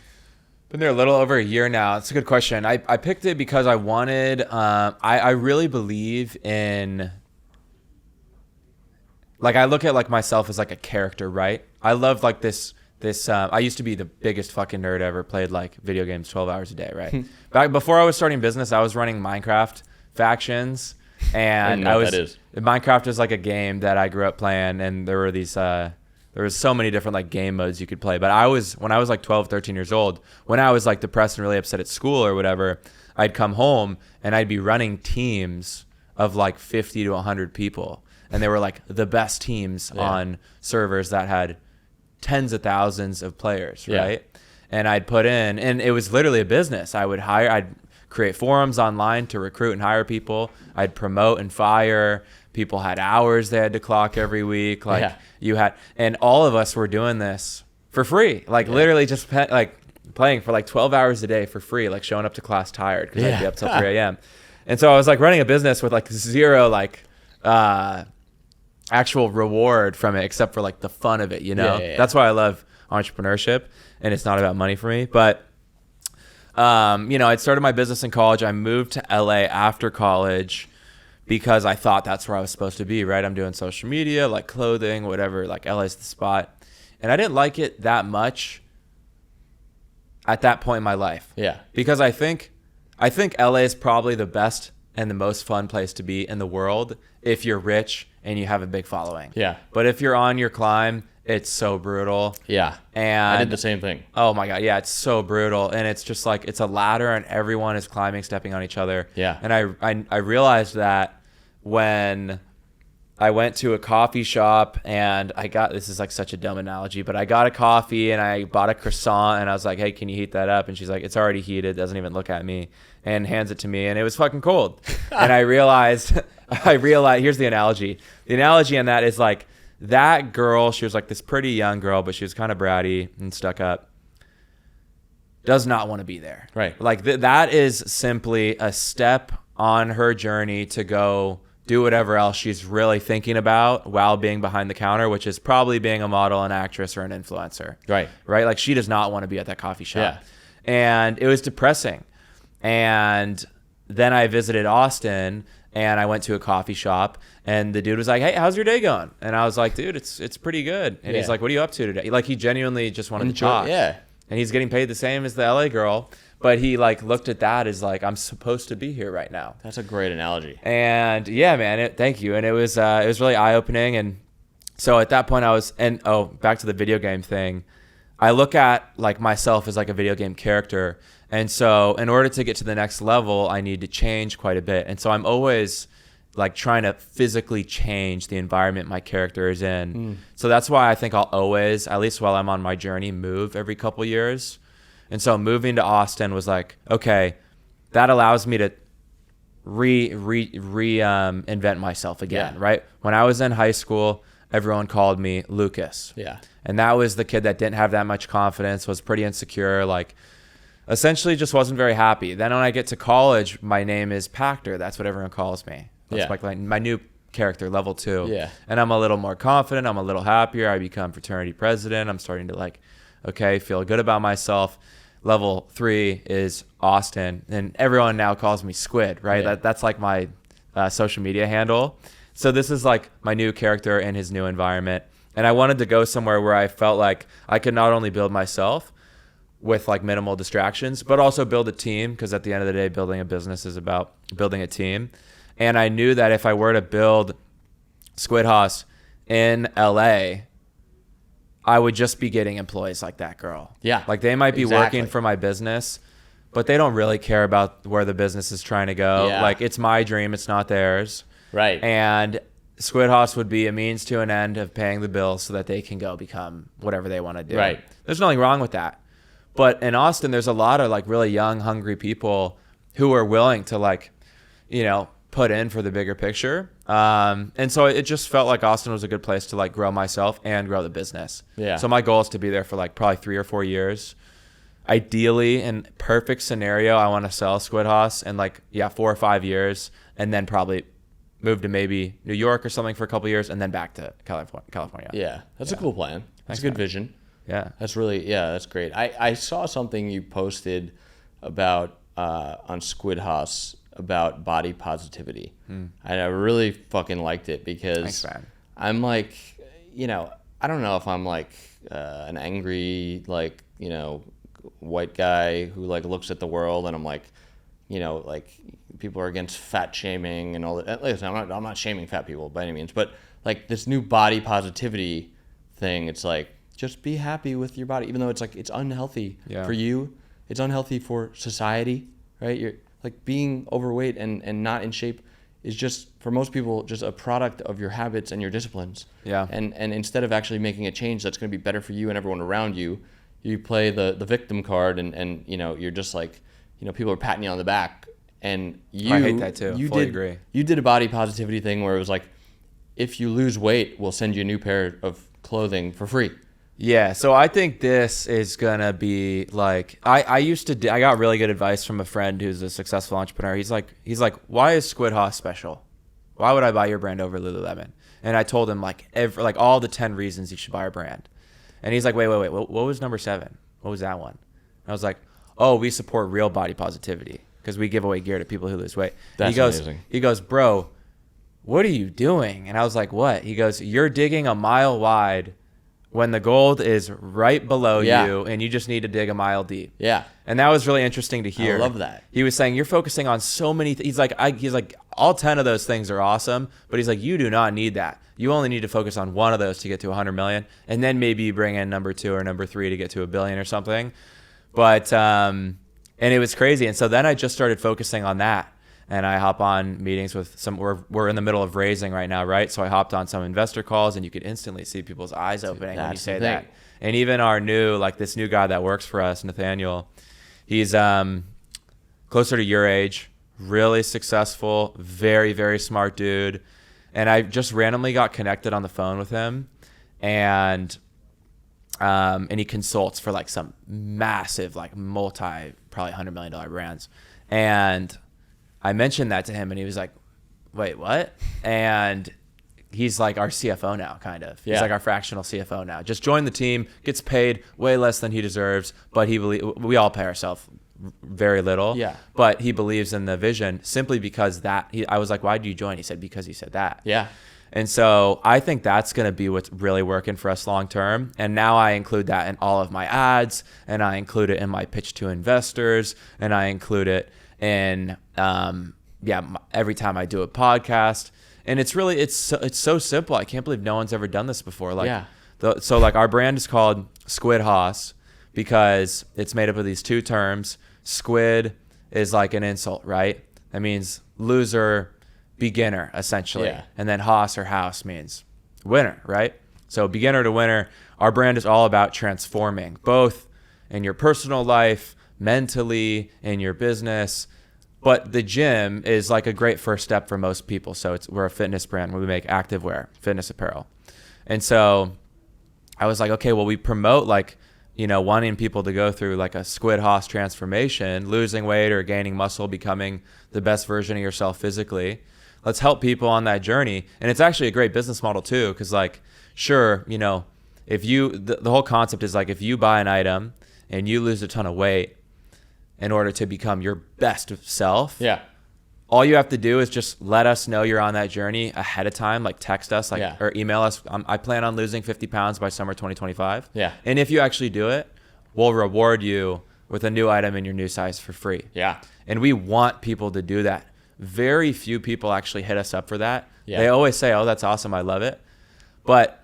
Been there a little over a year now. It's a good question. I picked it because I wanted, I really believe in, like, I look at like myself as like a character, right? I love like this, I used to be the biggest fucking nerd ever, played like video games 12 hours a day, right? Back before I was starting business, I was running Minecraft factions, and Minecraft is like a game that I grew up playing, and there were these, there was so many different like game modes you could play. But when I was like 12, 13 years old, when I was like depressed and really upset at school or whatever, I'd come home and I'd be running teams of like 50 to 100 people. And they were like the best teams on servers that had tens of thousands of players, right? And I'd put in, and it was literally a business. I'd create forums online to recruit and hire people. I'd promote and fire. People had hours they had to clock every week. And all of us were doing this for free. Like literally just playing for like 12 hours a day for free, like showing up to class tired because I'd be up till 3 a.m. And so I was like running a business with like zero like actual reward from it, except for like the fun of it, That's why I love entrepreneurship, and it's not about money for me. But I'd started my business in college. I moved to LA after college because I thought that's where I was supposed to be, right? I'm doing social media, like clothing, whatever, like LA's the spot. And I didn't like it that much at that point in my life. Yeah. Because I think LA is probably the best and the most fun place to be in the world if you're rich and you have a big following. Yeah. But if you're on your climb, it's so brutal. Yeah. And I did the same thing. Oh my God. Yeah. It's so brutal. And it's just like, it's a ladder and everyone is climbing, stepping on each other. Yeah. And I realized that when I went to a coffee shop and this is like such a dumb analogy, but I got a coffee and I bought a croissant and I was like, hey, can you heat that up? And she's like, it's already heated. Doesn't even look at me, and hands it to me. And it was fucking cold. And I realized, here's the analogy. The analogy on that is like, that girl, she was like this pretty young girl, but she was kind of bratty and stuck up, does not want to be there. Right. Like that is simply a step on her journey to go do whatever else she's really thinking about while being behind the counter, which is probably being a model, an actress, or an influencer. Right. Right. Like she does not want to be at that coffee shop. Yeah. And it was depressing. And then I visited Austin and I went to a coffee shop and the dude was like, hey, how's your day going? And I was like, dude, it's pretty good. And he's like, what are you up to today? Like he genuinely just wanted to talk. Yeah. And he's getting paid the same as the LA girl. But he like looked at that as like, I'm supposed to be here right now. That's a great analogy. And yeah, man, thank you. And it was really eye opening. And so at that point back to the video game thing. I look at like myself as like a video game character. And so in order to get to the next level, I need to change quite a bit. And so I'm always like trying to physically change the environment my character is in. So that's why I think I'll always, at least while I'm on my journey, move every couple years. And so moving to Austin was like, okay, that allows me to invent myself again, Yeah. right? When I was in high school, everyone called me Lukas. Yeah. And that was the kid that didn't have that much confidence, was pretty insecure, like essentially just wasn't very happy. Then when I get to college, my name is Pakter. That's what everyone calls me. That's like my new character, level 2. Yeah. And I'm a little more confident. I'm a little happier. I become fraternity president. I'm starting to feel good about myself. Level 3 is Austin. And everyone now calls me Squid, right? Yeah. That's like my social media handle. So this is like my new character in his new environment. And I wanted to go somewhere where I felt like I could not only build myself with like minimal distractions, but also build a team. Because at the end of the day, building a business is about building a team. And I knew that if I were to build Squid House in LA, I would just be getting employees like that girl. Yeah. Like they might be Exactly. working for my business, but they don't really care about where the business is trying to go. Yeah. Like it's my dream. It's not theirs. Right. And Squid House would be a means to an end of paying the bills so that they can go become whatever they want to do. Right. There's nothing wrong with that. But in Austin, there's a lot of like really young, hungry people who are willing to like, put in for the bigger picture. And so it just felt like Austin was a good place to like grow myself and grow the business. Yeah. So my goal is to be there for like probably 3 or 4 years. Ideally, in perfect scenario, I want to sell Squid House in 4 or 5 years, and then probably move to maybe New York or something for a couple of years, and then back to California. Yeah. That's a cool plan. That's Thanks, a good man. vision. Yeah. That's great. I saw something you posted about on Squid House about body positivity. And I really fucking liked it because Thanks, man. I'm like, I don't know if I'm like an angry, white guy who like looks at the world and I'm like, people are against fat shaming and all that. Listen, I'm not shaming fat people by any means, but like this new body positivity thing, it's like, just be happy with your body, even though it's like, it's unhealthy for you. It's unhealthy for society, right? You're like being overweight and not in shape is just, for most people, just a product of your habits and your disciplines. Yeah. And instead of actually making a change that's going to be better for you and everyone around you, you play the victim card and you're just like, people are patting you on the back. And I hate that too. Fully agree. You did a body positivity thing where it was like, if you lose weight, we'll send you a new pair of clothing for free. Yeah, so I think this is gonna be like I got really good advice from a friend who's a successful entrepreneur. He's like, why is Squid House special? Why would I buy your brand over Lululemon? And I told him all the 10 reasons you should buy our brand. And he's like, wait, what was number 7? What was that one? And I was like, oh, we support real body positivity because we give away gear to people who lose weight. That's amazing. He goes, bro, what are you doing? And I was like, what? He goes, you're digging a mile wide when the gold is right below you and you just need to dig a mile deep. Yeah. And that was really interesting to hear. I love that. He was saying, you're focusing on so many he's like, all 10 of those things are awesome, but he's like, you do not need that. You only need to focus on one of those to get to 100 million. And then maybe you bring in number 2 or number 3 to get to $1 billion or something. But, and it was crazy. And so then I just started focusing on that. And I hop on meetings with we're in the middle of raising right now, right? So I hopped on some investor calls, and you could instantly see people's eyes opening when you say that. And even our this new guy that works for us, Nathaniel, he's closer to your age, really successful, very, very smart dude. And I just randomly got connected on the phone with him, and he consults for like some massive, like probably $100 million brands. And I mentioned that to him, and he was like, wait, what? And he's like our CFO now, kind of. He's like our fractional CFO now. Just joined the team, gets paid way less than he deserves, but we all pay ourselves very little. Yeah. But he believes in the vision simply because I was like, why did you join? He said, because he said that. Yeah. And so I think that's going to be what's really working for us long term. And now I include that in all of my ads, and I include it in my pitch to investors, and I include it in every time I do a podcast. And it's really it's so simple. I can't believe no one's ever done this before. So our brand is called Squid Hoss because it's made up of these two terms. Squid is like an insult, right? That means loser, beginner, essentially. Yeah. And then Hoss or house means winner, right? So beginner to winner. Our brand is all about transforming, both in your personal life, mentally, in your business. But the gym is like a great first step for most people. So we're a fitness brand where we make activewear, fitness apparel. And so I was like, okay, well, we promote wanting people to go through like a Squid Hoss transformation, losing weight or gaining muscle, becoming the best version of yourself physically. Let's help people on that journey. And it's actually a great business model too. Cause sure, if the whole concept is like, if you buy an item and you lose a ton of weight, in order to become your best self. Yeah. All you have to do is just let us know you're on that journey ahead of time, like text us or email us. I plan on losing 50 pounds by summer 2025. Yeah. And if you actually do it, we'll reward you with a new item in your new size for free. Yeah. And we want people to do that. Very few people actually hit us up for that. Yeah. They always say, oh, that's awesome. I love it. But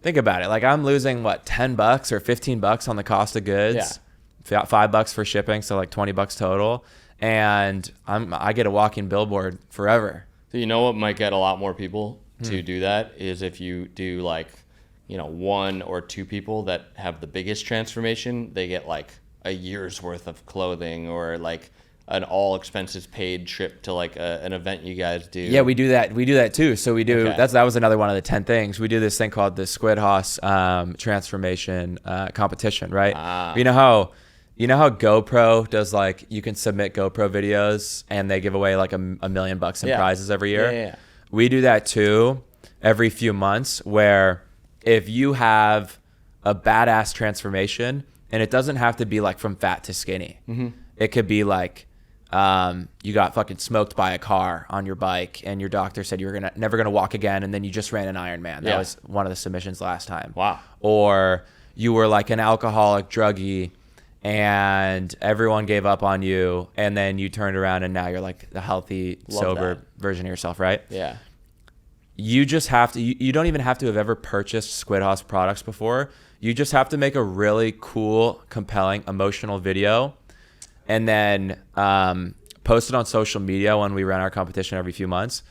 think about it. Like I'm losing $10 or $15 on the cost of goods. Yeah. $5 for shipping, so like $20 total, and I get a walking billboard forever. So you know what might get a lot more people to do that is if you do one or two people that have the biggest transformation, they get like a year's worth of clothing or like an all expenses paid trip to like an event you guys do. Yeah, we do that. We do that too. So we do that was another one of the 10 things. We do this thing called the Squid Hoss transformation competition, right? You know how GoPro does you can submit GoPro videos and they give away like $1 million in prizes every year? Yeah. We do that too every few months where if you have a badass transformation, and it doesn't have to be like from fat to skinny. Mm-hmm. It could be like you got fucking smoked by a car on your bike and your doctor said you were never gonna walk again, and then you just ran an Ironman. That was one of the submissions last time. Wow. Or you were like an alcoholic druggie and everyone gave up on you, and then you turned around and now you're like the healthy, sober version of yourself, right? Yeah. You just have to, you don't even have to have ever purchased Squid Hoss products before. You just have to make a really cool, compelling, emotional video and then post it on social media when we run our competition every few months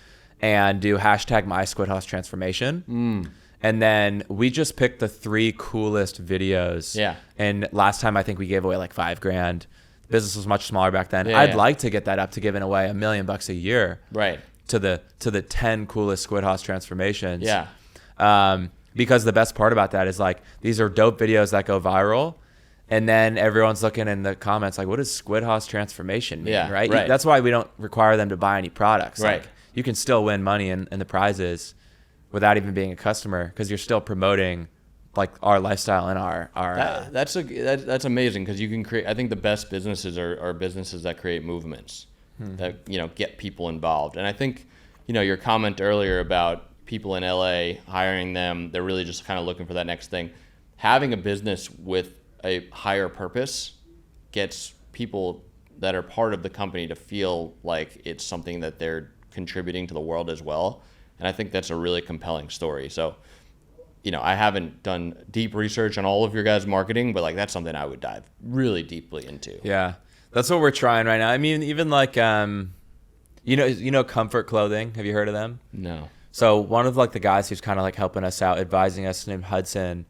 and do hashtag #MySquidHossTransformation. And then we just picked the 3 coolest videos. Yeah. And last time I think we gave away like $5,000. The business was much smaller back then. I'd like to get that up to giving away $1 million a year. Right. To the 10 coolest Squid Hoss transformations. Yeah. Because the best part about that is like these are dope videos that go viral. And then everyone's looking in the comments like, what does Squid Hoss transformation mean? Yeah, right? right. That's why we don't require them to buy any products. Right. Like, you can still win money in the prizes without even being a customer because you're still promoting like our lifestyle and our that's amazing, because you can create, I think the best businesses are businesses that create movements that, get people involved. And I think, your comment earlier about people in LA hiring them, they're really just kind of looking for that next thing. Having a business with a higher purpose gets people that are part of the company to feel like it's something that they're contributing to the world as well. And I think that's a really compelling story. So, I haven't done deep research on all of your guys' marketing, but like that's something I would dive really deeply into. Yeah, that's what we're trying right now. I mean, even like, Comfort Clothing. Have you heard of them? No. So one of like the guys who's kind of like helping us out, advising us, named Hudson.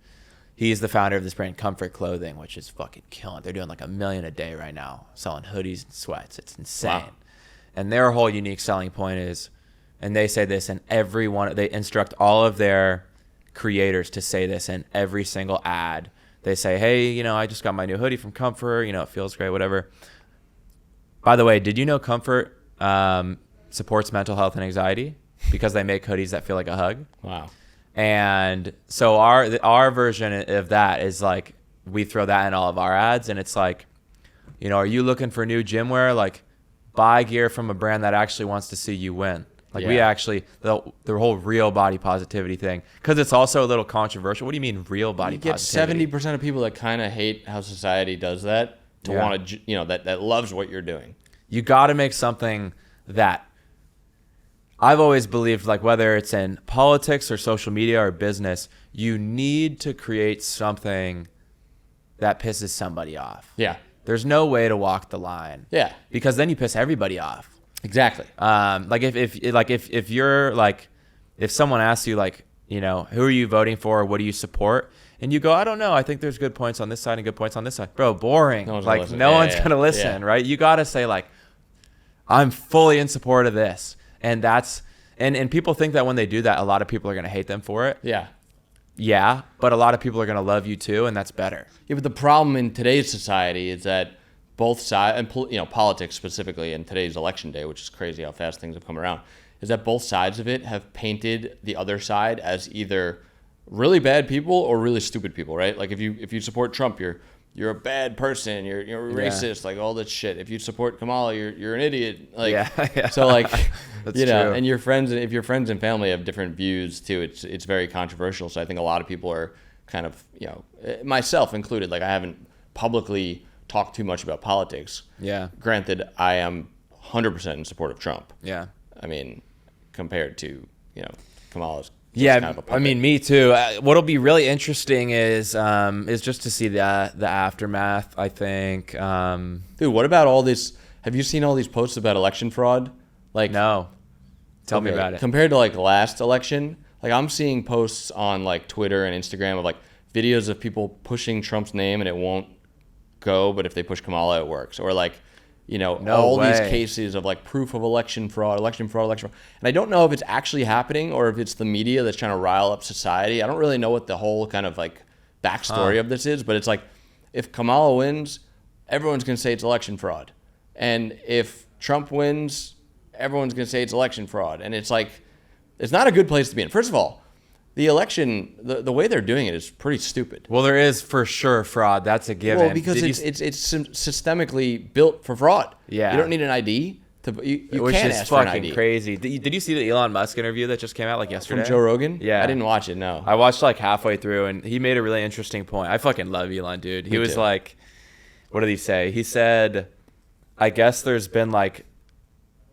He's the founder of this brand, Comfort Clothing, which is fucking killing. They're doing like $1 million a day right now, selling hoodies and sweats. It's insane. Wow. And their whole unique selling point is, and they say this in they instruct all of their creators to say this in every single ad. They say, hey, I just got my new hoodie from Comfort, it feels great, whatever. By the way, did you know Comfort supports mental health and anxiety because they make hoodies that feel like a hug? Wow. And so our version of that is like, we throw that in all of our ads, and it's like, are you looking for new gym wear? Like, buy gear from a brand that actually wants to see you win. Like, we actually, the whole real body positivity thing, because it's also a little controversial. What do you mean real body positivity? You get 70% of people that kind of hate how society does that to want to, that loves what you're doing. You got to make something that I've always believed, like whether it's in politics or social media or business, you need to create something that pisses somebody off. Yeah. There's no way to walk the line. Yeah. Because then you piss everybody off. Exactly. Like if you're like, if someone asks you like, who are you voting for? What do you support? And you go, I don't know. I think there's good points on this side and good points on this side. Bro, boring. No one's going to listen, right? You got to say like, I'm fully in support of this. And and people think that when they do that, a lot of people are going to hate them for it. Yeah. Yeah. But a lot of people are going to love you too. And that's better. Yeah. But the problem in today's society is that both sides, and politics specifically in today's election day, which is crazy how fast things have come around, is that both sides of it have painted the other side as either really bad people or really stupid people, right? Like if you support Trump, you're a bad person, you're racist, like all that shit. If you support Kamala, you're an idiot. Like, yeah. So like, That's true. And your friends, if your friends and family have different views too, it's very controversial. So I think a lot of people are kind of, myself included, like I haven't publicly talked too much about politics. Yeah. Granted, I am 100% in support of Trump. Yeah. I mean, compared to, Kamala's. Yeah, kind of I mean, me too. What'll be really interesting is just to see the aftermath, I think. Dude, what about all this? Have you seen all these posts about election fraud? Like, no. Tell me about it. Compared to like last election, like I'm seeing posts on like Twitter and Instagram of like videos of people pushing Trump's name and it won't go, but if they push Kamala, it works. Or like, all these cases of like proof of election fraud. And I don't know if it's actually happening or if it's the media that's trying to rile up society. I don't really know what the whole kind of like backstory of this is, but it's like if Kamala wins, everyone's going to say it's election fraud. And if Trump wins, everyone's going to say it's election fraud. And it's like, it's not a good place to be in. First of all, the election, the way they're doing it is pretty stupid. Well, there is for sure fraud. That's a given. Well, because it's systemically built for fraud. Yeah. You don't need an ID. You Which can't is ask for an fucking ID. Crazy. Did you see the Elon Musk interview that just came out like yesterday? From Joe Rogan? Yeah. I didn't watch it, no. I watched like halfway through, and he made a really interesting point. I fucking love Elon, dude. He was like, what did he say? He said, I guess there's been like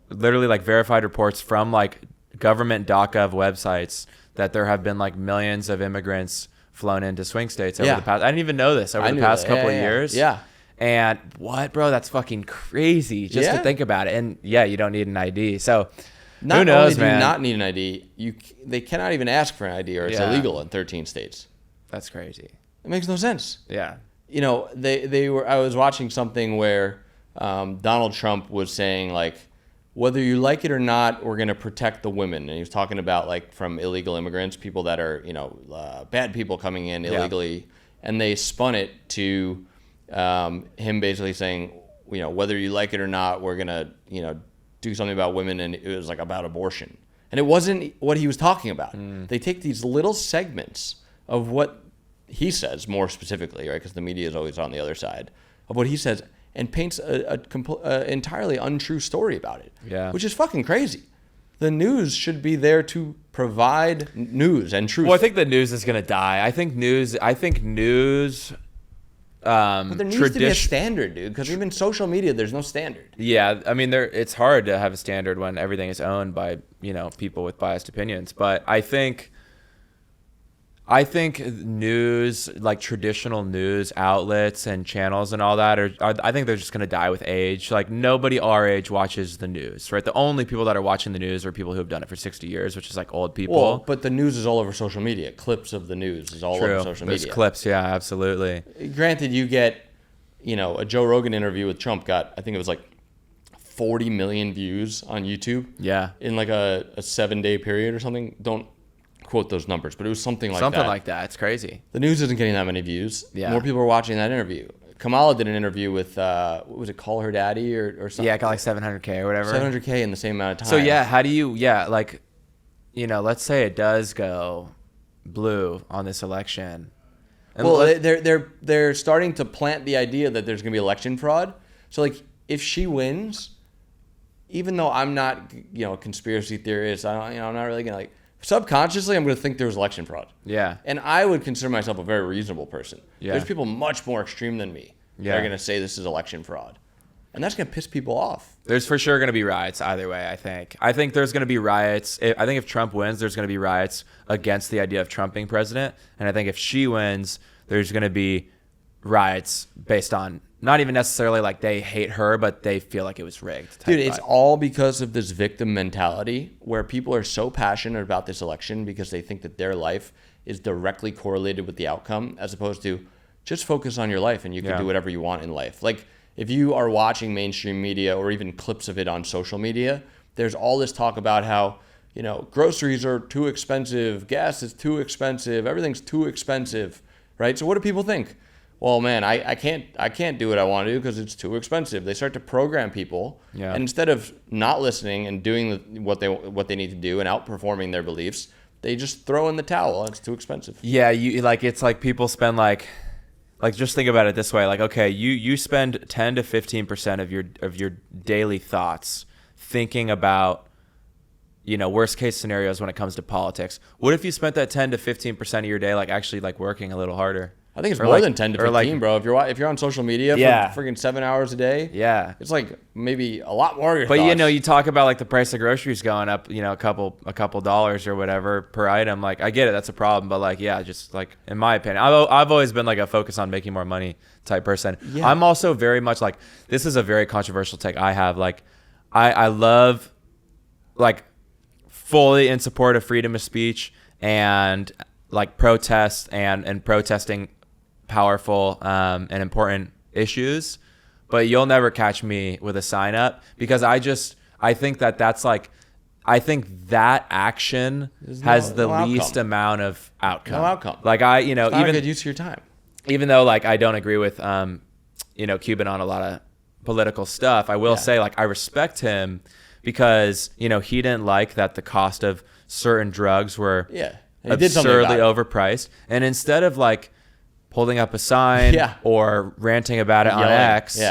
literally like verified reports from like government .gov websites that there have been like millions of immigrants flown into swing states over the past. I didn't even know this over the past couple of years. Yeah. And what, bro? That's fucking crazy just to think about it. And yeah, you don't need an ID. So who knows, man? Do you not need an ID? They cannot even ask for an ID, or it's illegal in 13 states. That's crazy. It makes no sense. Yeah. I was watching something where Donald Trump was saying like, whether you like it or not, we're going to protect the women. And he was talking about like from illegal immigrants, people that are, bad people coming in illegally. Yeah. And they spun it to him basically saying, whether you like it or not, we're going to, do something about women. And it was like about abortion. And it wasn't what he was talking about. They take these little segments of what he says more specifically, right? Because the media is always on the other side of what he says, and paints a entirely untrue story about it. Yeah. Which is fucking crazy. The news should be there to provide news and truth. Well, I think the news is gonna die. I think news. But there needs to be a standard, dude. Because even social media, there's no standard. Yeah, I mean, it's hard to have a standard when everything is owned by people with biased opinions. But I think news, like traditional news outlets and channels and all that, I think they're just going to die with age. Like nobody our age watches the news, right? The only people that are watching the news are people who have done it for 60 years, which is like old people. Well, but the news is all over social media. Clips of the news is all over social media. There's clips, yeah, absolutely. Granted, you get, a Joe Rogan interview with Trump got, I think it was like 40 million views on YouTube. Yeah. In like a 7-day period or something. Don't quote those numbers, but it was something like that. Something like that. It's crazy. The news isn't getting that many views. Yeah. More people are watching that interview. Kamala did an interview with, what was it, Call Her Daddy or something? Yeah, it got like 700K or whatever. 700K in the same amount of time. So yeah, how do you, let's say it does go blue on this election. And well, they're starting to plant the idea that there's going to be election fraud. So like, if she wins, even though I'm not, a conspiracy theorist, I'm not really going to like, subconsciously, I'm going to think there was election fraud. Yeah. And I would consider myself a very reasonable person. Yeah. There's people much more extreme than me that are going to say this is election fraud. And that's going to piss people off. There's for sure going to be riots either way, I think. I think there's going to be riots. I think if Trump wins, there's going to be riots against the idea of Trump being president. And I think if she wins, there's going to be riots based on not even necessarily like they hate her, but they feel like it was rigged. Dude, it's all because of this victim mentality where people are so passionate about this election because they think that their life is directly correlated with the outcome, as opposed to just focus on your life and you can do whatever you want in life. Like if you are watching mainstream media or even clips of it on social media, there's all this talk about how, groceries are too expensive, gas is too expensive, everything's too expensive, right? So what do people think? Well, man, I can't do what I want to do because it's too expensive. They start to program people, and instead of not listening and doing what they need to do and outperforming their beliefs, they just throw in the towel. It's too expensive. Yeah, it's like people spend like just think about it this way. Like, okay, you spend 10 to 15% of your daily thoughts thinking about worst case scenarios when it comes to politics. What if you spent that 10 to 15% of your day like actually like working a little harder? I think it's more than 10 to 15, bro. If you're on social media for freaking 7 hours a day, it's like maybe a lot more of your thoughts. You talk about like the price of groceries going up, a couple dollars or whatever per item. Like I get it, that's a problem, but like just like in my opinion, I've always been like a focus on making more money type person. Yeah. I'm also very much like, this is a very controversial take I have. Like I love like fully in support of freedom of speech and like protest and protesting powerful and important issues, but you'll never catch me with a sign up because I think that's like, I think that action has the least amount of outcome. No outcome. Like it's not even a good use of your time. Even though like I don't agree with Cuban on a lot of political stuff, I will say like I respect him because he didn't like that the cost of certain drugs were absurdly overpriced, and instead of like holding up a sign or ranting about it on X,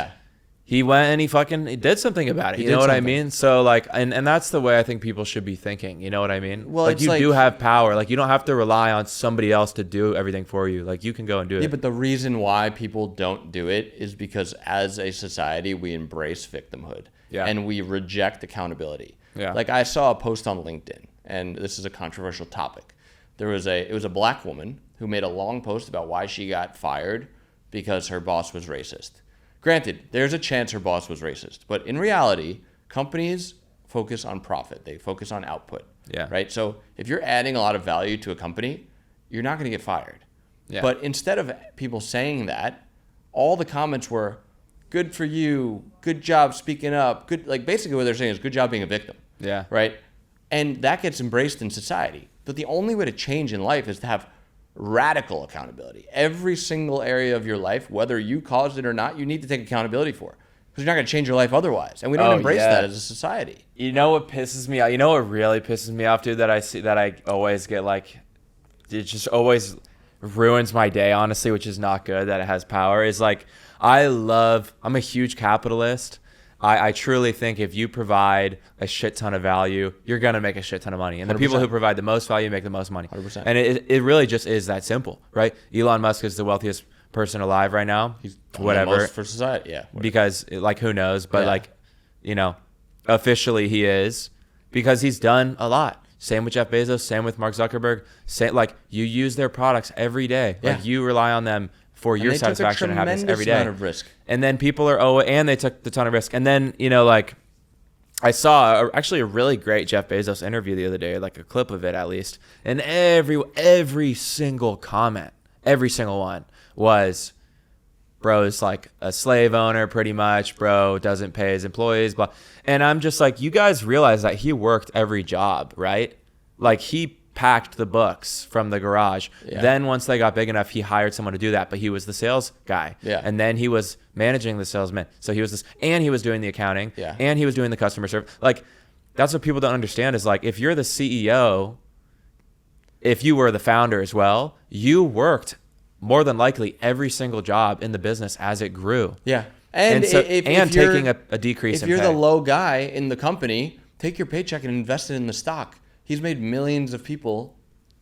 he went and he did something about it. You know what I mean? So like, and that's the way I think people should be thinking. You know what I mean? Well, like you do have power. Like you don't have to rely on somebody else to do everything for you. Like you can go and do it. Yeah, but the reason why people don't do it is because as a society, we embrace victimhood and we reject accountability. Yeah. Like I saw a post on LinkedIn, and this is a controversial topic. It was a black woman who made a long post about why she got fired because her boss was racist. Granted, there's a chance her boss was racist, but in reality, companies focus on profit. They focus on output, right? So if you're adding a lot of value to a company, you're not going to get fired. Yeah. But instead of people saying that, all the comments were, good for you, good job speaking up, good. Like basically what they're saying is good job being a victim, right? And that gets embraced in society. But the only way to change in life is to have radical accountability. Every single area of your life, whether you caused it or not, you need to take accountability for, because you're not going to change your life otherwise. And we don't embrace that as a society. You know what pisses me off? You know what really pisses me off, dude, that I see, that I always get like, it just always ruins my day, honestly, which is not good that it has power, is like, I'm a huge capitalist. I truly think if you provide a shit ton of value, you're going to make a shit ton of money. And the 100%. people who provide the most value make the most money. 100%. And it really just is that simple, right? Elon Musk is the wealthiest person alive right now. He's whatever. Most for society, yeah. Whatever. Because, like, who knows? But, like, you know, officially he is, because he's done a lot. Same with Jeff Bezos. Same with Mark Zuckerberg. Like, you use their products every day. Yeah. Like, you rely on them for your satisfaction and happiness every day. Amount of risk. And then people are, and they took the ton of risk. And then, you know, like, I saw actually a really great Jeff Bezos interview the other day, like a clip of it at least. And every single comment, every single one was, bro's like a slave owner pretty much. Bro doesn't pay his employees, blah. And I'm just like, you guys realize that he worked every job, right? Like, he packed the books from the garage. Yeah. Then once they got big enough, he hired someone to do that, but he was the sales guy. Yeah. And then he was managing the salesman. So he was this, and he was doing the accounting. Yeah. And he was doing the customer service. Like, that's what people don't understand is, like, if you're the CEO, if you were the founder as well, you worked more than likely every single job in the business as it grew. Yeah. And if taking a decrease in pay. If you're the low guy in the company, take your paycheck and invest it in the stock. He's made millions of people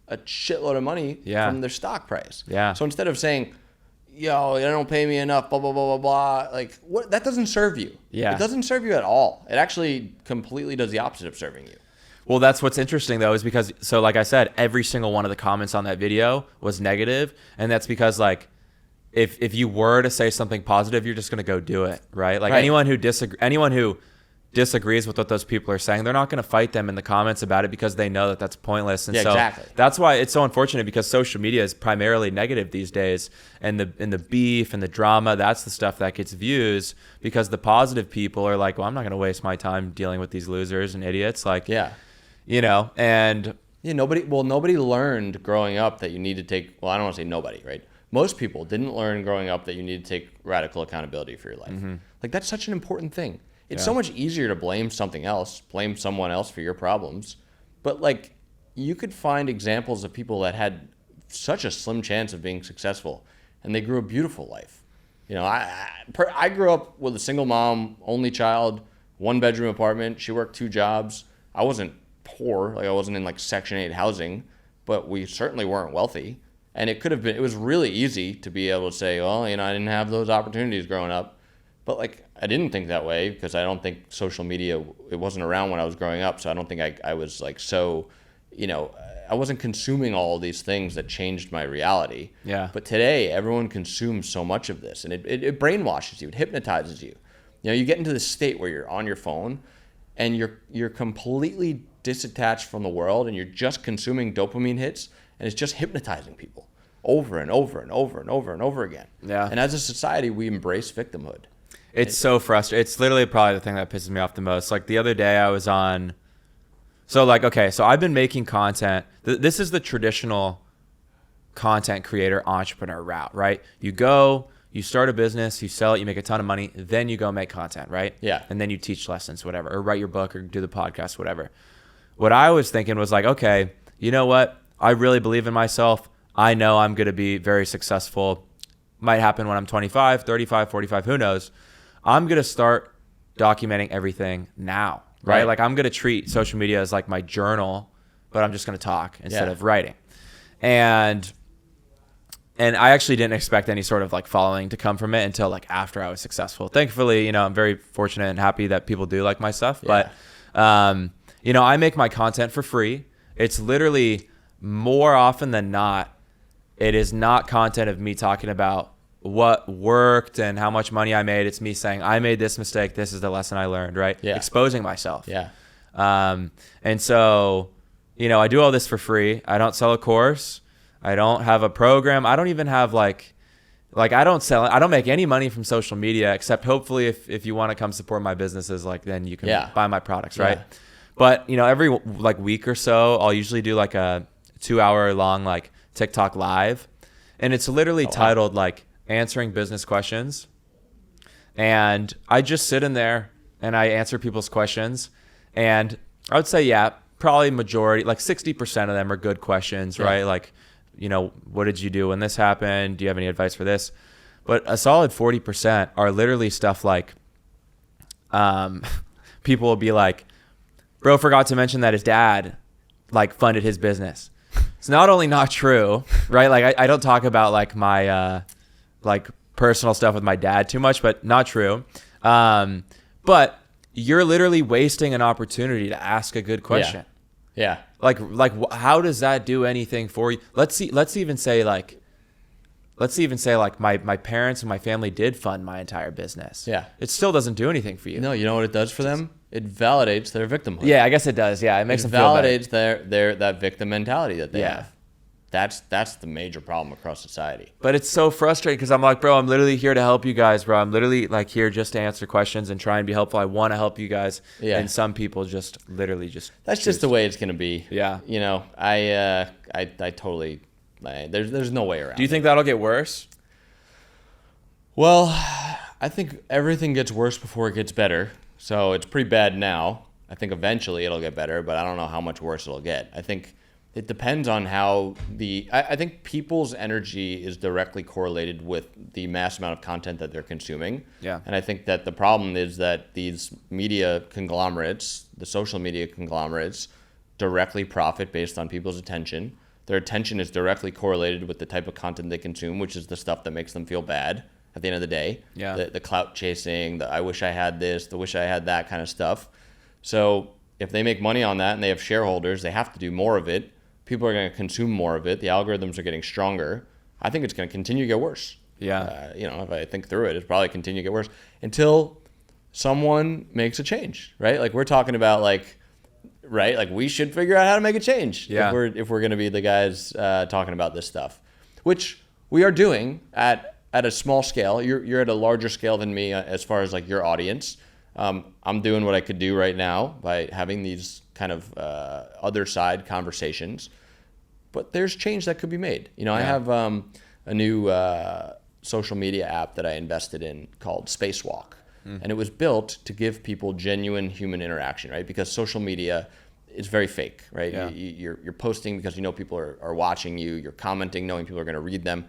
a shitload of money from their stock price. Yeah. So instead of saying, yo, they don't pay me enough, blah, blah, blah, blah, blah, like, what? That doesn't serve you. Yeah. It doesn't serve you at all. It actually completely does the opposite of serving you. Well, that's what's interesting, though, is because, so like I said, every single one of the comments on that video was negative. And that's because, like, if you were to say something positive, you're just going to go do it, right? Like, anyone who disagrees with what those people are saying, they're not going to fight them in the comments about it because they know that that's pointless. And so exactly. That's why it's so unfortunate, because social media is primarily negative these days, and the beef and the drama, that's the stuff that gets views, because the positive people are like, well, I'm not going to waste my time dealing with these losers and idiots. Like, you know, and nobody learned growing up that you need to take, well, I don't want to say nobody, right? Most people didn't learn growing up that you need to take radical accountability for your life. Mm-hmm. Like, that's such an important thing. It's so much easier to blame something else, blame someone else for your problems. But, like, you could find examples of people that had such a slim chance of being successful, and they grew a beautiful life. You know, I grew up with a single mom, only child, 1-bedroom apartment. She worked 2 jobs. I wasn't poor. Like, I wasn't in, like, Section 8 housing, but we certainly weren't wealthy. And it was really easy to be able to say, well, you know, I didn't have those opportunities growing up. But, like, I didn't think that way because I don't think social media, it wasn't around when I was growing up. So I don't think I was, like, so, you know, I wasn't consuming all of these things that changed my reality. Yeah. But today, everyone consumes so much of this, and it brainwashes you. It hypnotizes you. You know, you get into this state where you're on your phone and you're completely disattached from the world, and you're just consuming dopamine hits, and it's just hypnotizing people over and over and over and over and over again. Yeah. And as a society, we embrace victimhood. It's so frustrating. It's literally probably the thing that pisses me off the most. Like, the other day I was on, so I've been making content. This is the traditional content creator entrepreneur route, right? You start a business, you sell it, you make a ton of money, then you go make content, right? Yeah. And then you teach lessons, whatever, or write your book or do the podcast, whatever. What I was thinking was like, okay, you know what? I really believe in myself. I know I'm going to be very successful. Might happen when I'm 25, 35, 45, who knows? I'm going to start documenting everything now, right? Like, I'm going to treat social media as like my journal, but I'm just going to talk instead of writing. And I actually didn't expect any sort of like following to come from it until like after I was successful. Thankfully, you know, I'm very fortunate and happy that people do like my stuff. Yeah. But, you know, I make my content for free. It's literally more often than not, it is not content of me talking about what worked and how much money I made. It's me saying, I made this mistake. This is the lesson I learned, right? Yeah. Exposing myself. Yeah. And so, you know, I do all this for free. I don't sell a course. I don't have a program. I don't even have I don't make any money from social media, except hopefully if you want to come support my businesses, like, then you can buy my products, right? Yeah. But, you know, every like week or so, I'll usually do like a 2-hour long like TikTok live, and it's literally titled like answering business questions. And I just sit in there and I answer people's questions, and I would say, probably majority, like 60% of them are good questions, right? Like, what did you do when this happened? Do you have any advice for this? But a solid 40% are literally stuff like, people will be like, bro forgot to mention that his dad like funded his business. It's not only not true, right? Like I don't talk about like my like personal stuff with my dad too much, but not true. But you're literally wasting an opportunity to ask a good question. Yeah. Like how does that do anything for you? Let's even say like my parents and my family did fund my entire business. Yeah. It still doesn't do anything for you. No, you know what it does for them? It validates their victimhood. Yeah, I guess it does. Yeah, it makes them feel better. Validates their that victim mentality that they have. That's the major problem across society. But it's so frustrating because I'm like, bro, I'm literally here to help you guys, bro. I'm literally like here just to answer questions and try and be helpful. I want to help you guys. Yeah. And some people just literally just that's just the way it's gonna be. Yeah. You know, I totally there's no way around. Do you think that'll get worse? Well, I think everything gets worse before it gets better. So it's pretty bad now. I think eventually it'll get better, but I don't know how much worse it'll get. I think it depends on how I think people's energy is directly correlated with the mass amount of content that they're consuming. Yeah. And I think that the problem is that these media conglomerates, the social media conglomerates, directly profit based on people's attention. Their attention is directly correlated with the type of content they consume, which is the stuff that makes them feel bad at the end of the day. Yeah. The clout chasing, the I wish I had this, the wish I had that kind of stuff. So if they make money on that and they have shareholders, they have to do more of it. People are going to consume more of it. The algorithms are getting stronger. I think it's going to continue to get worse. Yeah. If I think through it, it's probably continue to get worse until someone makes a change, right? Like we're talking about right? Like we should figure out how to make a change if we're going to be the guys talking about this stuff, which we are doing at a small scale. You're at a larger scale than me as far as like your audience. I'm doing what I could do right now by having these kind of other side conversations, but there's change that could be made. I have a new social media app that I invested in called Spacewalk. And it was built to give people genuine human interaction, right? Because social media is very fake, right? Yeah. You're posting because people are watching you. You're commenting knowing people are going to read them.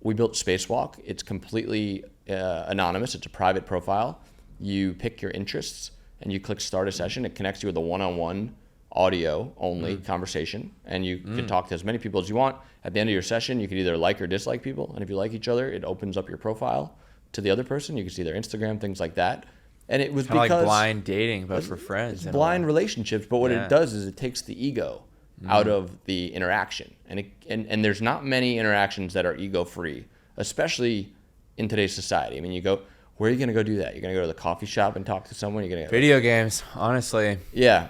We built Spacewalk. It's completely anonymous. It's a private profile. You pick your interests and you click start a session. It connects you with a one-on-one audio only conversation, and you can talk to as many people as you want. At the end of your session, you can either like or dislike people. And if you like each other, it opens up your profile to the other person. You can see their Instagram, things like that. And it was kinda because like blind dating, but for friends. It's blind relationships, but what it does is it takes the ego out of the interaction. And there's not many interactions that are ego-free, especially in today's society. I mean, you go, where are you going to go do that? You're going to go to the coffee shop and talk to someone? You're going to video games, honestly. Yeah.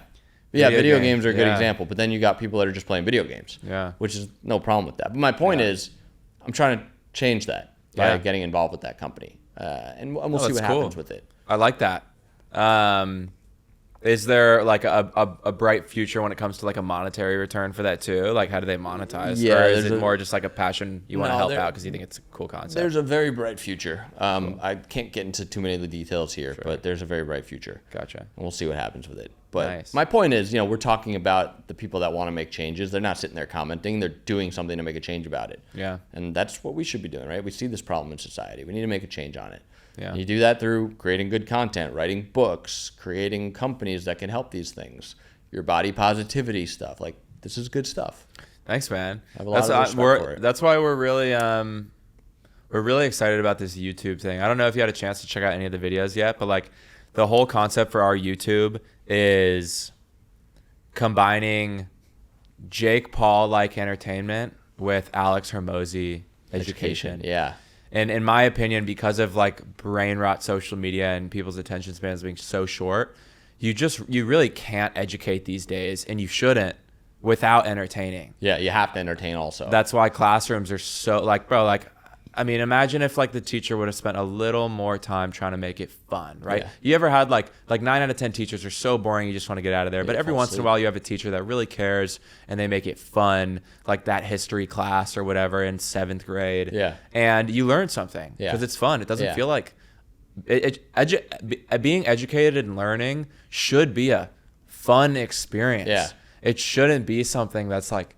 Yeah, video games are a good yeah. example. But then you got people that are just playing video games. Yeah. Which is no problem with that. But my point is, I'm trying to change that by getting involved with that company. And we'll see what happens with it. I like that. Is there like a bright future when it comes to like a monetary return for that too? Like how do they monetize? Yeah, or is it more just like a passion you want to help out because you think it's a cool concept? There's a very bright future. I can't get into too many of the details here, but there's a very bright future. Gotcha. And we'll see what happens with it. But Nice. my point is, we're talking about the people that want to make changes. They're not sitting there commenting. They're doing something to make a change about it. Yeah. And that's what we should be doing, right? We see this problem in society. We need to make a change on it. Yeah. And you do that through creating good content, writing books, creating companies that can help these things, your body positivity stuff. Like, this is good stuff. Thanks, man. I have a lot of respect for it. That's why we're really excited about this YouTube thing. I don't know if you had a chance to check out any of the videos yet, but like the whole concept for our YouTube is combining Jake Paul-like entertainment with Alex Hormozy education. Yeah. And in my opinion, because of like brain rot social media and people's attention spans being so short, you really can't educate these days, and you shouldn't without entertaining. Yeah, you have to entertain also. That's why classrooms are so like, bro, like, I mean, imagine if like the teacher would have spent a little more time trying to make it fun, right? Yeah. You ever had like 9 out of 10 teachers are so boring you just want to get out of there. But every once in a while you have a teacher that really cares and they make it fun, like that history class or whatever in 7th grade. Yeah. And you learn something because it's fun. It doesn't feel like being educated and learning should be a fun experience. Yeah. It shouldn't be something that's like,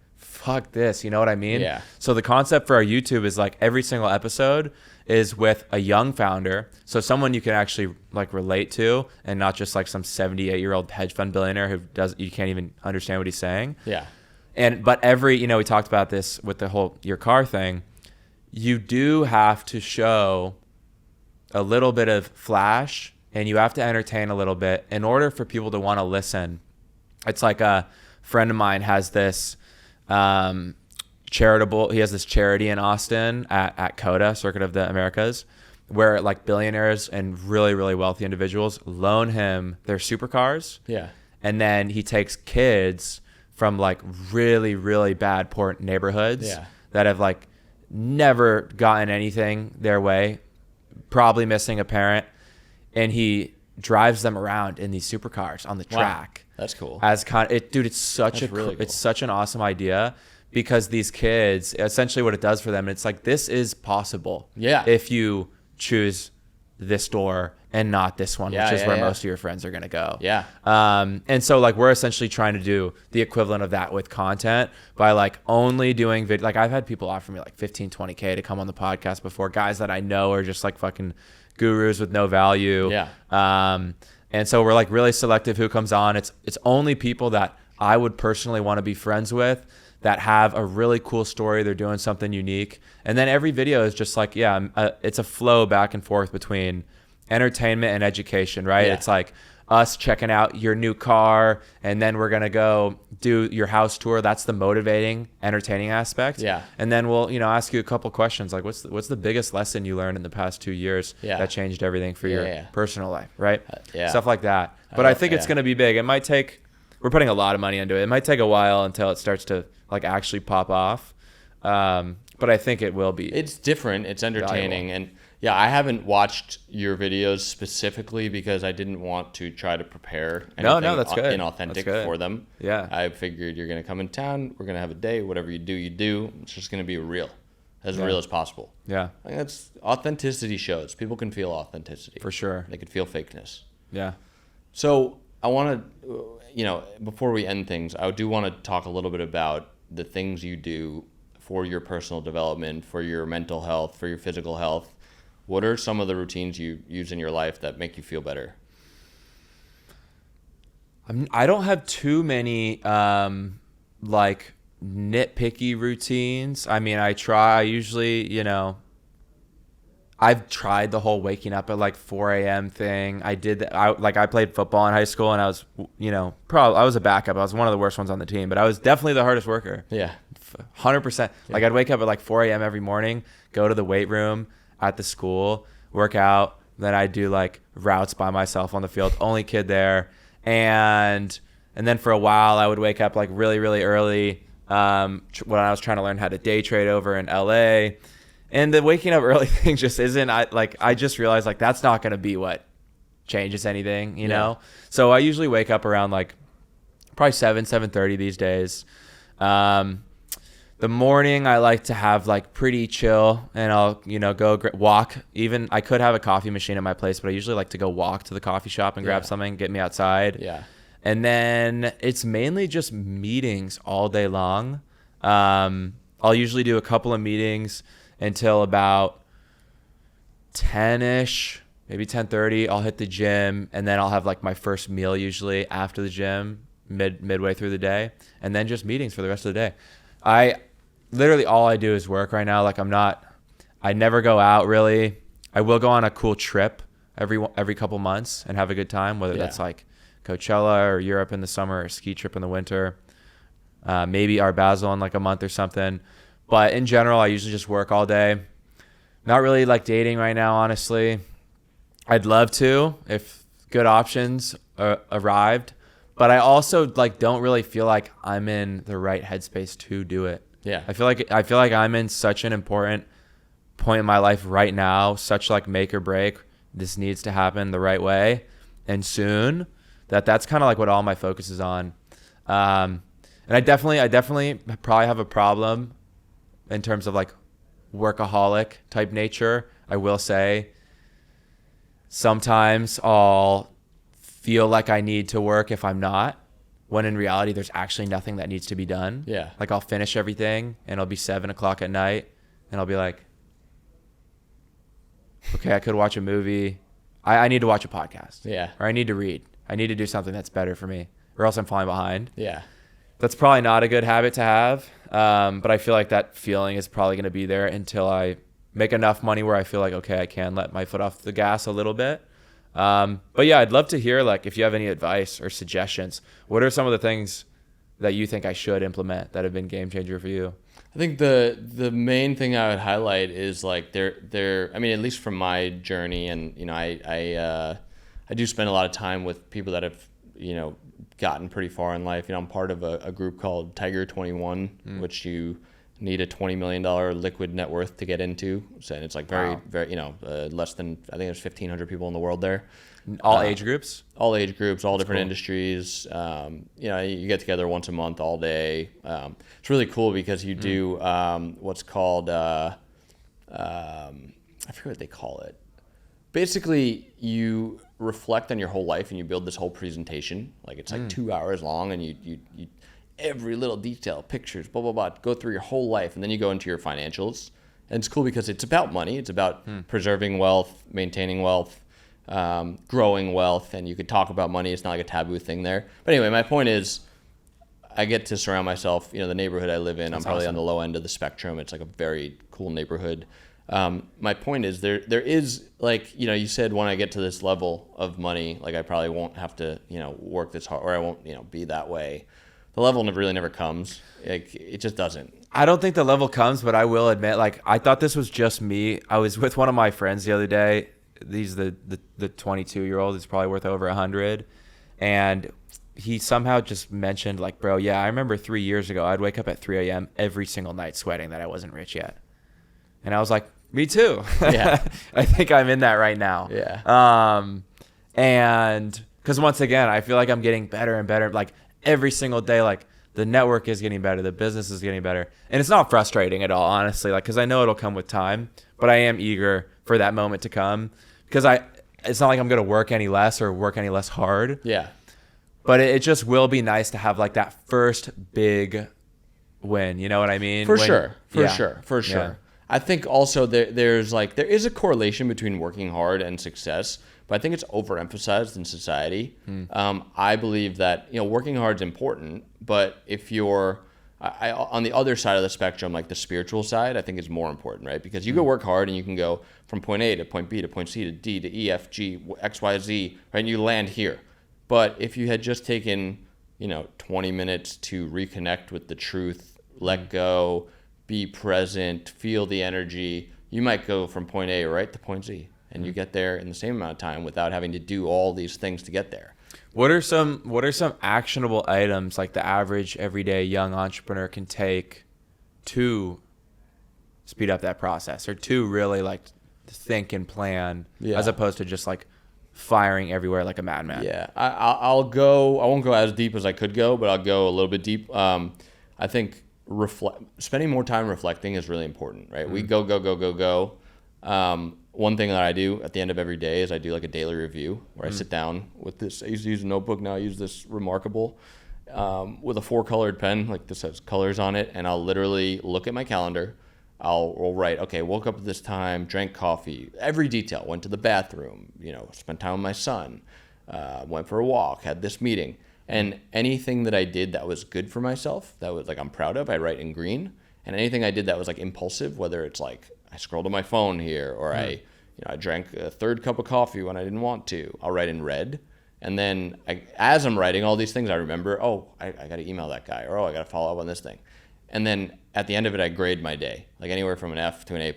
fuck this, you know what I mean? Yeah. So the concept for our YouTube is like every single episode is with a young founder. So someone you can actually like relate to, and not just like some 78-year-old hedge fund billionaire who you can't even understand what he's saying. Yeah. But we talked about this with the whole your car thing. You do have to show a little bit of flash, and you have to entertain a little bit in order for people to want to listen. It's like a friend of mine has this he has this charity in Austin at CODA, Circuit of the Americas, where like billionaires and really, really wealthy individuals loan him their supercars. Yeah. And then he takes kids from like really, really bad poor neighborhoods that have like never gotten anything their way, probably missing a parent, and he drives them around in these supercars on the track. That's cool. It's such really cool. It's such an awesome idea, because these kids, essentially what it does for them, it's like, this is possible. Yeah. If you choose this door and not this one, which is where most of your friends are going to go. Yeah. And so like we're essentially trying to do the equivalent of that with content by like only doing video. Like I've had people offer me like 15, 20K to come on the podcast before, guys that I know are just like fucking gurus with no value. Yeah. And so we're like really selective who comes on. It's only people that I would personally want to be friends with, that have a really cool story. They're doing something unique. And then every video is just like, it's a flow back and forth between entertainment and education, right? Yeah. It's like us checking out your new car, and then we're going to go do your house tour. That's the motivating, entertaining aspect. Yeah. And then we'll, ask you a couple questions like, what's the biggest lesson you learned in the past 2 years that changed everything for your personal life, right? Stuff like that. But I think it's going to be big. It might take, we're putting a lot of money into it. It might take a while until it starts to like actually pop off. But I think it will be. It's different. It's entertaining. Valuable. And I haven't watched your videos specifically because I didn't want to try to prepare anything that's good. inauthentic That's good. for them. Yeah. I figured you're going to come in town. We're going to have a day. Whatever you do, you do. It's just going to be real as possible. Yeah. I think that's authenticity shows. People can feel authenticity. For sure. They can feel fakeness. Yeah. So I want to, before we end things, I do want to talk a little bit about the things you do for your personal development, for your mental health, for your physical health. What are some of the routines you use in your life that make you feel better? I don't have too many like nitpicky routines. I mean, I usually, I've tried the whole waking up at like 4 a.m. thing. I did that. I played football in high school, and I was, I was a backup. I was one of the worst ones on the team, but I was definitely the hardest worker. Yeah. 100%. Like I'd wake up at like 4 a.m. every morning, go to the weight room at the school, work out. Then I'd do like routes by myself on the field, only kid there. And then for a while I would wake up like really, really early when I was trying to learn how to day trade over in LA. And the waking up early thing just isn't, I just realized like that's not going to be what changes anything, you know? So I usually wake up around like probably 7:30 these days. The morning I like to have like pretty chill, and I'll, go walk. Even I could have a coffee machine at my place, but I usually like to go walk to the coffee shop and grab something, get me outside. Yeah. And then it's mainly just meetings all day long. I'll usually do a couple of meetings until about 10-ish, maybe 10:30. I'll hit the gym, and then I'll have like my first meal usually after the gym, midway through the day, and then just meetings for the rest of the day. Literally all I do is work right now. Like I never go out really. I will go on a cool trip every couple months and have a good time, whether that's like Coachella or Europe in the summer or a ski trip in the winter. Maybe Art Basel in like a month or something. But in general, I usually just work all day. Not really like dating right now, honestly. I'd love to if good options arrived, but I also like don't really feel like I'm in the right headspace to do it. Yeah. I feel like I'm in such an important point in my life right now, such like make or break. This needs to happen the right way and soon. That's kind of like what all my focus is on. And I definitely probably have a problem in terms of like workaholic type nature. I will say sometimes I'll feel like I need to work if I'm not. when in reality, there's actually nothing that needs to be done. Yeah. Like I'll finish everything and it'll be 7:00 at night and I'll be like, okay, I could watch a movie. I need to watch a podcast. Yeah. Or I need to read. I need to do something that's better for me or else I'm falling behind. Yeah. That's probably not a good habit to have. But I feel like that feeling is probably going to be there until I make enough money where I feel like, okay, I can let my foot off the gas a little bit. But yeah, I'd love to hear, like, if you have any advice or suggestions. What are some of the things that you think I should implement that have been game changer for you? I think the main thing I would highlight is like I mean, at least from my journey, and you know, I do spend a lot of time with people that have, you know, gotten pretty far in life. You know, I'm part of a group called Tiger 21, which you need a $20 million liquid net worth to get into. So it's like very, you know, less than, I think there's 1,500 people in the world there. All age groups? All age groups, all different cool. industries. You know, you get together once a month, all day. It's really cool because you do what's called, I forget what they call it. Basically, you reflect on your whole life and you build this whole presentation. Like it's like 2 hours long, and you every little detail, pictures, blah, blah, blah, go through your whole life. And then you go into your financials. And it's cool because it's about money. It's about preserving wealth, maintaining wealth, growing wealth. And you could talk about money. It's not like a taboo thing there. But anyway, my point is I get to surround myself, you know, the neighborhood I live in. I'm probably on the low end of the spectrum. It's like a very cool neighborhood. My point is there is, like, you know, you said when I get to this level of money, like I probably won't have to, you know, work this hard, or I won't, you know, be that way. The level really never comes. Like, it just doesn't. I don't think the level comes, but I will admit, like, I thought this was just me. I was with one of my friends the other day. He's the 22-year-old. He's probably worth over 100. And he somehow just mentioned, like, bro, yeah, I remember 3 years ago, I'd wake up at 3 a.m. every single night sweating that I wasn't rich yet. And I was like, me too. Yeah. I think I'm in that right now. Yeah. And because once again, I feel like I'm getting better and better. Like every single day, like the network is getting better. The business is getting better. And it's not frustrating at all, honestly, like, because I know it'll come with time, but I am eager for that moment to come because it's not like I'm going to work any less or work any less hard. Yeah. But it just will be nice to have like that first big win. You know what I mean? For sure. Yeah. I think also there is a correlation between working hard and success, but I think it's overemphasized in society. I believe that, you know, working hard is important, but if you're on the other side of the spectrum, like the spiritual side, I think is more important, right? Because you go work hard and you can go from point A to point B to point C to D to E, F, G, X, Y, Z, right? And you land here. But if you had just taken, you know, 20 minutes to reconnect with the truth, let go, be present, feel the energy, you might go from point A right to point Z, and you get there in the same amount of time without having to do all these things to get there. What are some actionable items like the average everyday young entrepreneur can take to speed up that process, or to really like think and plan, as opposed to just like firing everywhere like a madman? Yeah, I won't go as deep as I could go, but I'll go a little bit deep. I think spending more time reflecting is really important, right? We go. One thing that I do at the end of every day is I do like a daily review where I sit down with this. I used to use a notebook. Now I use this Remarkable with a 4-colored pen. Like this has colors on it, and I'll literally look at my calendar. I'll write, okay, woke up at this time, drank coffee, every detail, went to the bathroom, you know, spent time with my son, went for a walk, had this meeting. And anything that I did that was good for myself, that was like I'm proud of, I write in green. And anything I did that was like impulsive, whether it's like I scrolled on my phone here, or I drank a 3rd cup of coffee when I didn't want to, I'll write in red. And then as I'm writing all these things, I remember, I got to email that guy, or I got to follow up on this thing. And then at the end of it, I grade my day, like anywhere from an F to an A+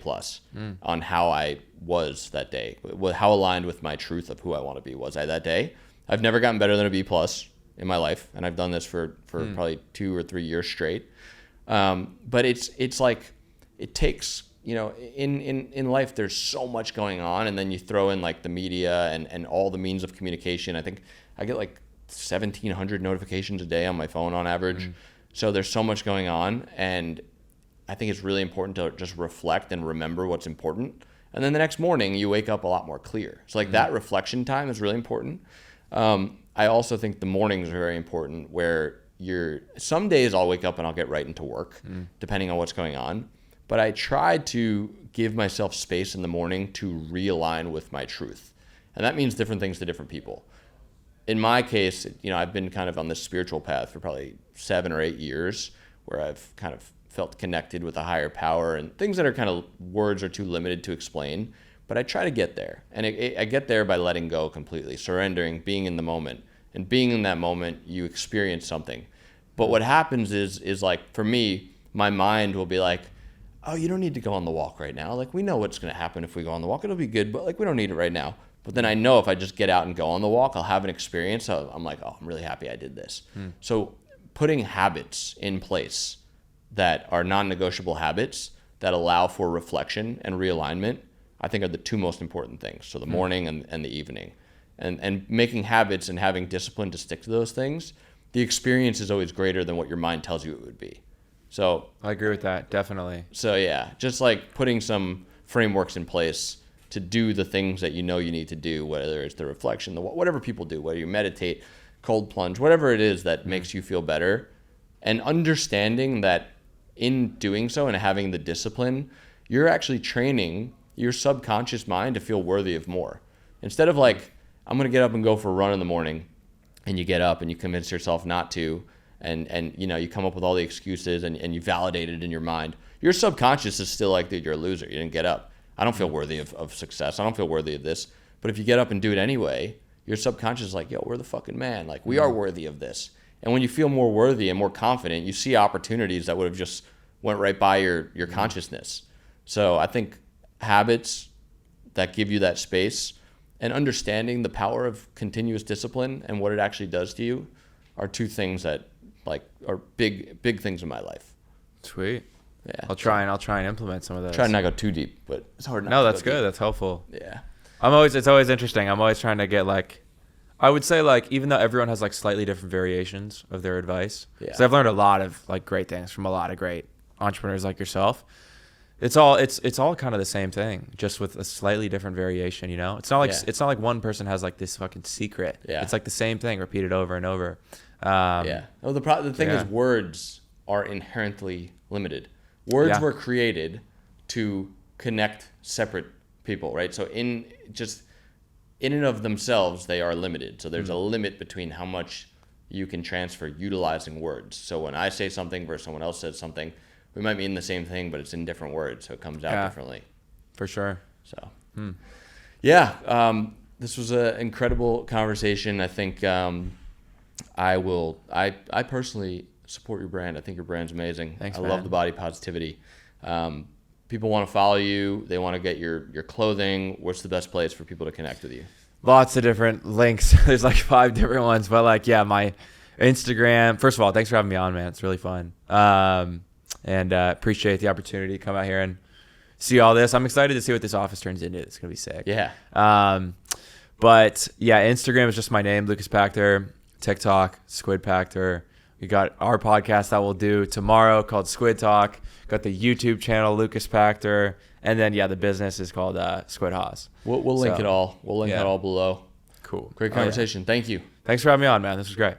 on how I was that day, how aligned with my truth of who I want to be was I that day. I've never gotten better than a B+ in my life, and I've done this for probably 2 or 3 years straight. But it's like it takes, you know, in life there's so much going on, and then you throw in like the media and all the means of communication. I think I get like 1,700 notifications a day on my phone on average. So there's so much going on, and I think it's really important to just reflect and remember what's important. And then the next morning you wake up a lot more clear. So like that reflection time is really important. I also think the mornings are very important, where some days I'll wake up and I'll get right into work, depending on what's going on. But I try to give myself space in the morning to realign with my truth. And that means different things to different people. In my case, I've been kind of on this spiritual path for probably 7 or 8 years, where I've kind of felt connected with a higher power, and things that are kind of words are too limited to explain. But I try to get there. And I get there by letting go completely, surrendering, being in the moment. And being in that moment, you experience something. But what happens is like, for me, my mind will be like, oh, you don't need to go on the walk right now. Like, we know what's going to happen if we go on the walk. It'll be good, but like, we don't need it right now. But then I know if I just get out and go on the walk, I'll have an experience. I'm like, oh, I'm really happy I did this. So putting habits in place that are non-negotiable habits that allow for reflection and realignment, I think, are the two most important things. So the morning and the evening. And making habits and having discipline to stick to those things, the experience is always greater than what your mind tells you it would be. So I agree with that, definitely. So yeah, just like putting some frameworks in place to do the things that you need to do, whether it's the reflection, whatever people do, whether you meditate, cold plunge, whatever it is that makes you feel better, and understanding that in doing so and having the discipline, you're actually training your subconscious mind to feel worthy of more. Instead of like, I'm going to get up and go for a run in the morning, and you get up and you convince yourself not to, and you come up with all the excuses and you validate it in your mind. Your subconscious is still like, dude, you're a loser. You didn't get up. I don't feel worthy of success. I don't feel worthy of this. But if you get up and do it anyway, your subconscious is like, yo, we're the fucking man. Like, we are worthy of this. And when you feel more worthy and more confident, you see opportunities that would have just went right by your consciousness. So I think habits that give you that space and understanding the power of continuous discipline and what it actually does to you are two things that like are big things in my life. Sweet. Yeah. I'll try and implement some of those. Try to not go too deep, but it's hard not to No, go that's good. deep. That's helpful. Yeah. It's always interesting. I'm always trying to get like, I would say like, even though everyone has like slightly different variations of their advice, because I've learned a lot of like great things from a lot of great entrepreneurs like yourself. It's all kind of the same thing, just with a slightly different variation. It's not like it's not like one person has like this fucking secret. Yeah. It's like the same thing repeated over and over. Yeah. Well, the thing is, words are inherently limited. Words were created to connect separate people, right? So in and of themselves, they are limited. So there's a limit between how much you can transfer utilizing words. So when I say something versus someone else says something, we might mean the same thing, but it's in different words, so it comes out differently. For sure. So, this was an incredible conversation. I think I personally support your brand. I think your brand's amazing. Thanks, I man. love the body positivity. People want to follow you. They want to get your clothing. What's the best place for people to connect with you? Lots of different links. There's like 5 different ones, but like, my Instagram. First of all, thanks for having me on, man. It's really fun. And appreciate the opportunity to come out here and see all this. I'm excited to see what this office turns into. It's going to be sick. Yeah. But yeah, Instagram is just my name, Lukas Pakter. TikTok, Squid Pakter. We got our podcast that we'll do tomorrow called Squid Talk. Got the YouTube channel, Lukas Pakter. And then, the business is called Squid Haas. We'll link it all. We'll link it all below. Cool. Great conversation. Thank you. Thanks for having me on, man. This was great.